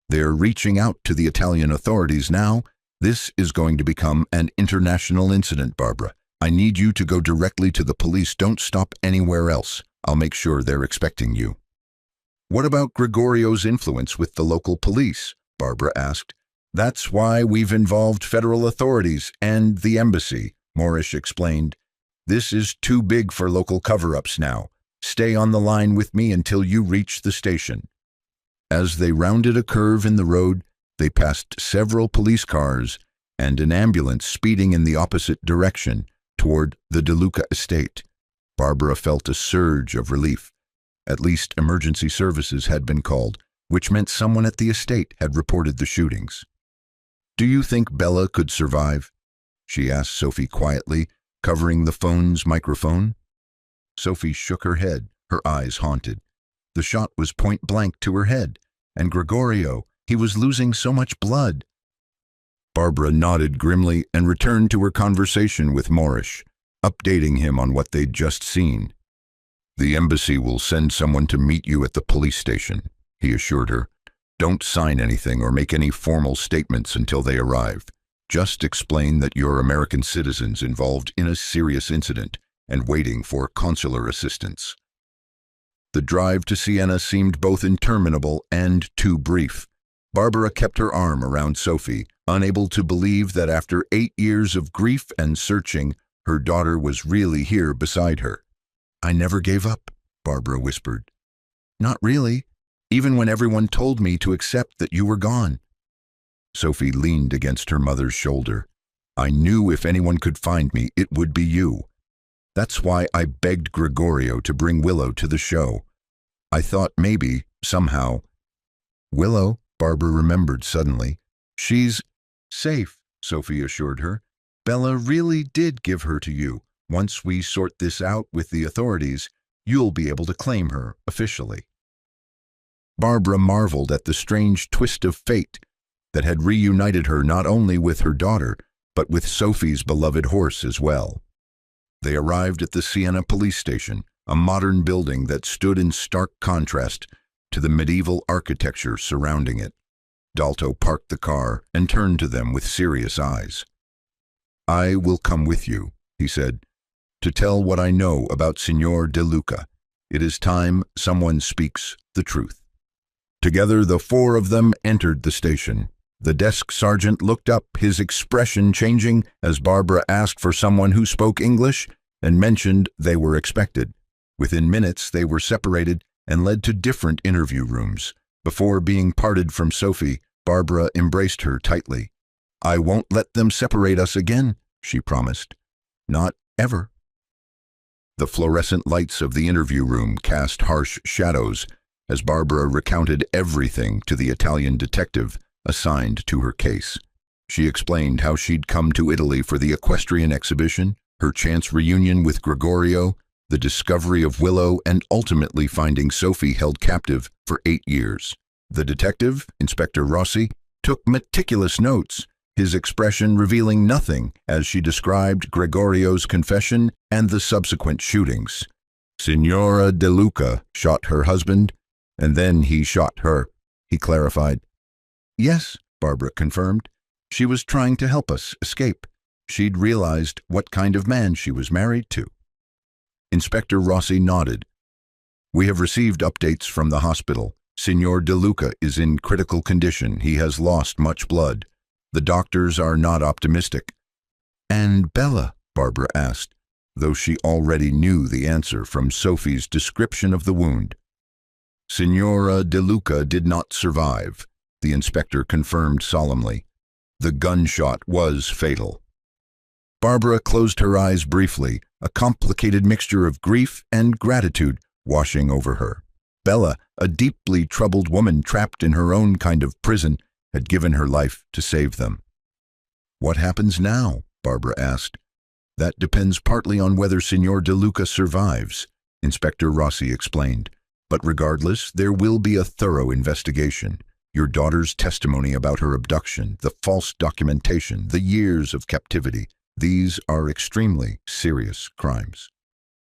They're reaching out to the Italian authorities now. This is going to become an international incident, Barbara. I need you to go directly to the police. Don't stop anywhere else. I'll make sure they're expecting you. What about Gregorio's influence with the local police? Barbara asked. That's why we've involved federal authorities and the embassy, Moorish explained. This is too big for local cover-ups now. Stay on the line with me until you reach the station. As they rounded a curve in the road, they passed several police cars and an ambulance speeding in the opposite direction toward the De Luca estate. Barbara felt a surge of relief. At least emergency services had been called, which meant someone at the estate had reported the shootings. Do you think Bella could survive? She asked Sophie quietly, covering the phone's microphone. Sophie shook her head, her eyes haunted. The shot was point blank to her head, and Gregorio, he was losing so much blood. Barbara nodded grimly and returned to her conversation with Moorish, updating him on what they'd just seen. The embassy will send someone to meet you at the police station, he assured her. Don't sign anything or make any formal statements until they arrive. Just explain that you're American citizens involved in a serious incident and waiting for consular assistance. The drive to Siena seemed both interminable and too brief. Barbara kept her arm around Sophie, unable to believe that after 8 years of grief and searching, her daughter was really here beside her. I never gave up, Barbara whispered. Not really, even when everyone told me to accept that you were gone. Sophie leaned against her mother's shoulder. I knew if anyone could find me, it would be you. That's why I begged Gregorio to bring Willow to the show. I thought maybe, somehow. Willow, Barbara remembered suddenly. She's safe, Sophie assured her. Bella really did give her to you. Once we sort this out with the authorities, you'll be able to claim her officially. Barbara marveled at the strange twist of fate that had reunited her not only with her daughter, but with Sophie's beloved horse as well. They arrived at the Siena police station, a modern building that stood in stark contrast to the medieval architecture surrounding it. Dalto parked the car and turned to them with serious eyes. I will come with you, he said, to tell what I know about Signor De Luca. It is time someone speaks the truth. Together the four of them entered the station. The desk sergeant looked up, his expression changing as Barbara asked for someone who spoke English and mentioned they were expected. Within minutes, they were separated and led to different interview rooms. Before being parted from Sophie, Barbara embraced her tightly. I won't let them separate us again, she promised. Not ever. The fluorescent lights of the interview room cast harsh shadows as Barbara recounted everything to the Italian detective assigned to her case. She explained how she'd come to Italy for the equestrian exhibition, her chance reunion with Gregorio, the discovery of Willow, and ultimately finding Sophie held captive for 8 years. The detective, Inspector Rossi, took meticulous notes, his expression revealing nothing as she described Gregorio's confession and the subsequent shootings. Signora De Luca shot her husband, and then he shot her, he clarified. Yes, Barbara confirmed. She was trying to help us escape. She'd realized what kind of man she was married to. Inspector Rossi nodded. We have received updates from the hospital. Signor De Luca is in critical condition. He has lost much blood. The doctors are not optimistic. And Bella? Barbara asked, though she already knew the answer from Sophie's description of the wound. Signora De Luca did not survive, the inspector confirmed solemnly. The gunshot was fatal. Barbara closed her eyes briefly, a complicated mixture of grief and gratitude washing over her. Bella, a deeply troubled woman trapped in her own kind of prison, had given her life to save them. What happens now? Barbara asked. That depends partly on whether Signor De Luca survives, Inspector Rossi explained. But regardless, there will be a thorough investigation. Your daughter's testimony about her abduction, the false documentation, the years of captivity, these are extremely serious crimes.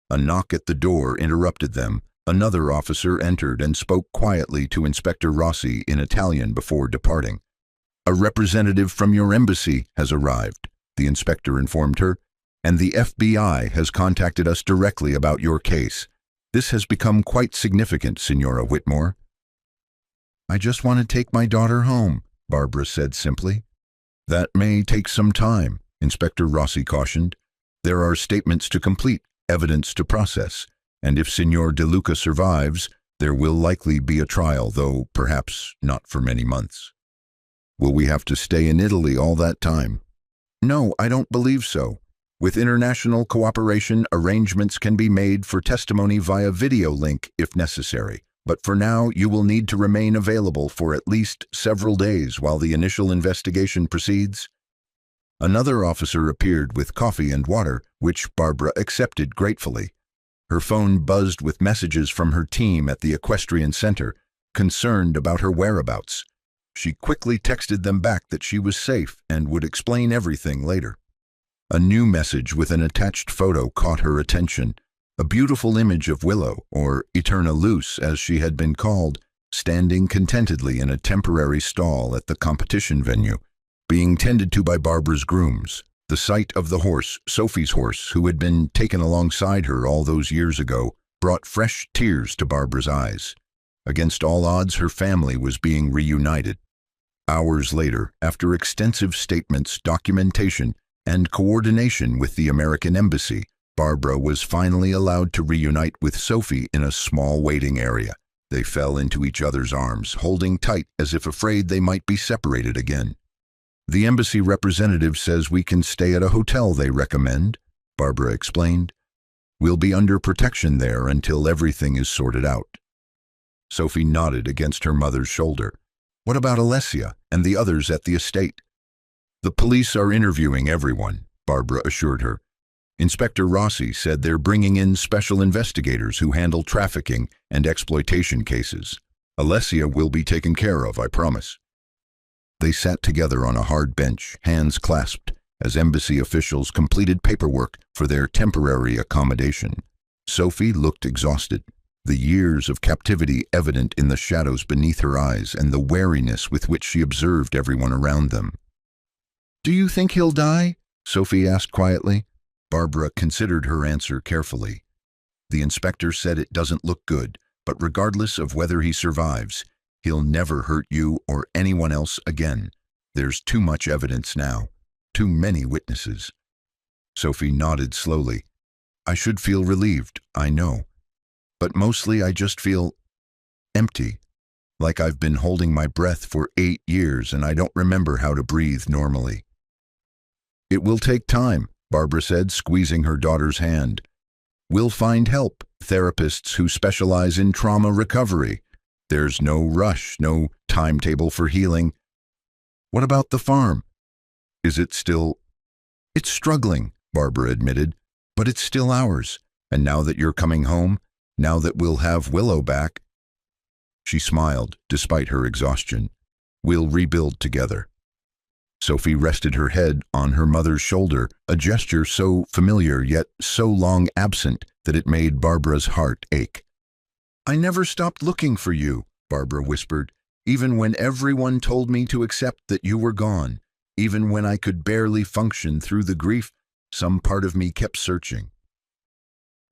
A knock at the door interrupted them. Another officer entered and spoke quietly to Inspector Rossi in Italian before departing. A representative from your embassy has arrived, the inspector informed her, and the FBI has contacted us directly about your case. This has become quite significant, Signora Whitmore. I just want to take my daughter home, Barbara said simply. That may take some time, Inspector Rossi cautioned. There are statements to complete, evidence to process, and if Signor De Luca survives, there will likely be a trial, though perhaps not for many months. Will we have to stay in Italy all that time? No, I don't believe so. With international cooperation, arrangements can be made for testimony via video link if necessary. But for now, you will need to remain available for at least several days while the initial investigation proceeds. Another officer appeared with coffee and water, which Barbara accepted gratefully. Her phone buzzed with messages from her team at the equestrian center, concerned about her whereabouts. She quickly texted them back that she was safe and would explain everything later. A new message with an attached photo caught her attention. A beautiful image of Willow, or Eterna Luce as she had been called, standing contentedly in a temporary stall at the competition venue, being tended to by Barbara's grooms. The sight of the horse, Sophie's horse, who had been taken alongside her all those years ago, brought fresh tears to Barbara's eyes. Against all odds, her family was being reunited. Hours later, after extensive statements, documentation, and coordination with the American embassy, Barbara was finally allowed to reunite with Sophie in a small waiting area. They fell into each other's arms, holding tight as if afraid they might be separated again. The embassy representative says we can stay at a hotel they recommend, Barbara explained. We'll be under protection there until everything is sorted out. Sophie nodded against her mother's shoulder. What about Alessia and the others at the estate? The police are interviewing everyone, Barbara assured her. Inspector Rossi said they're bringing in special investigators who handle trafficking and exploitation cases. Alessia will be taken care of, I promise. They sat together on a hard bench, hands clasped, as embassy officials completed paperwork for their temporary accommodation. Sophie looked exhausted, the years of captivity evident in the shadows beneath her eyes and the wariness with which she observed everyone around them. Do you think he'll die? Sophie asked quietly. Barbara considered her answer carefully. The inspector said it doesn't look good, but regardless of whether he survives, he'll never hurt you or anyone else again. There's too much evidence now, too many witnesses. Sophie nodded slowly. I should feel relieved, I know. But mostly I just feel empty, like I've been holding my breath for 8 years and I don't remember how to breathe normally. It will take time, Barbara said, squeezing her daughter's hand. We'll find help, therapists who specialize in trauma recovery. There's no rush, no timetable for healing. What about the farm? Is it still... It's struggling, Barbara admitted, but it's still ours. And now that you're coming home, now that we'll have Willow back." She smiled, despite her exhaustion. "We'll rebuild together." Sophie rested her head on her mother's shoulder, a gesture so familiar yet so long absent that it made Barbara's heart ache. "I never stopped looking for you," Barbara whispered, "even when everyone told me to accept that you were gone. Even when I could barely function through the grief, some part of me kept searching."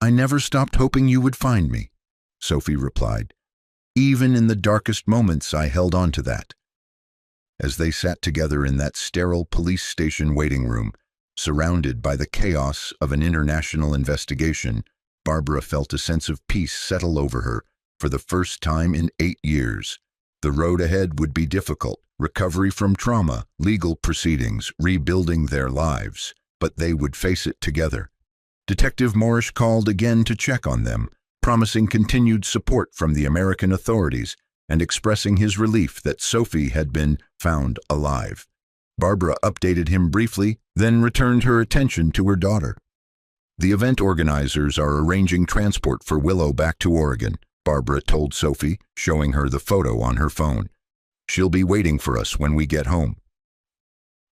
"I never stopped hoping you would find me," Sophie replied. "Even in the darkest moments, I held on to that." As they sat together in that sterile police station waiting room, surrounded by the chaos of an international investigation, Barbara felt a sense of peace settle over her for the first time in 8 years. The road ahead would be difficult: recovery from trauma, legal proceedings, rebuilding their lives, but they would face it together. Detective Morrish called again to check on them, promising continued support from the American authorities and expressing his relief that Sophie had been found alive. Barbara updated him briefly, then returned her attention to her daughter. "The event organizers are arranging transport for Willow back to Oregon," Barbara told Sophie, showing her the photo on her phone. "She'll be waiting for us when we get home."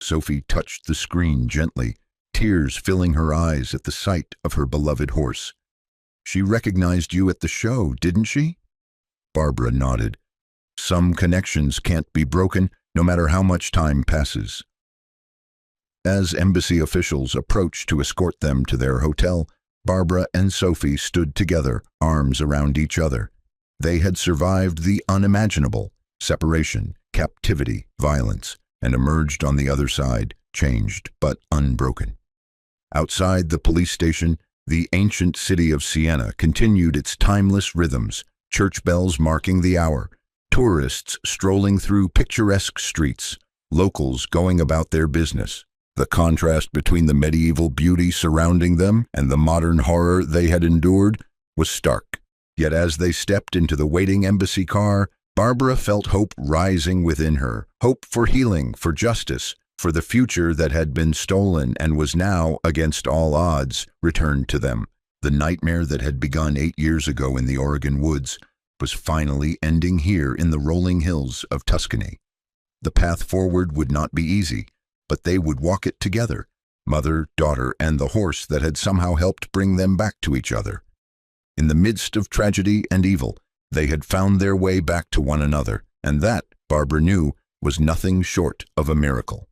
Sophie touched the screen gently, tears filling her eyes at the sight of her beloved horse. "She recognized you at the show, didn't she?" Barbara nodded. Some connections can't be broken, no matter how much time passes. As embassy officials approached to escort them to their hotel, Barbara and Sophie stood together, arms around each other. They had survived the unimaginable: separation, captivity, violence, and emerged on the other side, changed but unbroken. Outside the police station, the ancient city of Siena continued its timeless rhythms, church bells marking the hour, tourists strolling through picturesque streets, locals going about their business. The contrast between the medieval beauty surrounding them and the modern horror they had endured was stark. Yet as they stepped into the waiting embassy car, Barbara felt hope rising within her, hope for healing, for justice, for the future that had been stolen and was now, against all odds, returned to them. The nightmare that had begun 8 years ago in the Oregon woods was finally ending here in the rolling hills of Tuscany. The path forward would not be easy, but they would walk it together, mother, daughter, and the horse that had somehow helped bring them back to each other. In the midst of tragedy and evil, they had found their way back to one another, and that, Barbara knew, was nothing short of a miracle.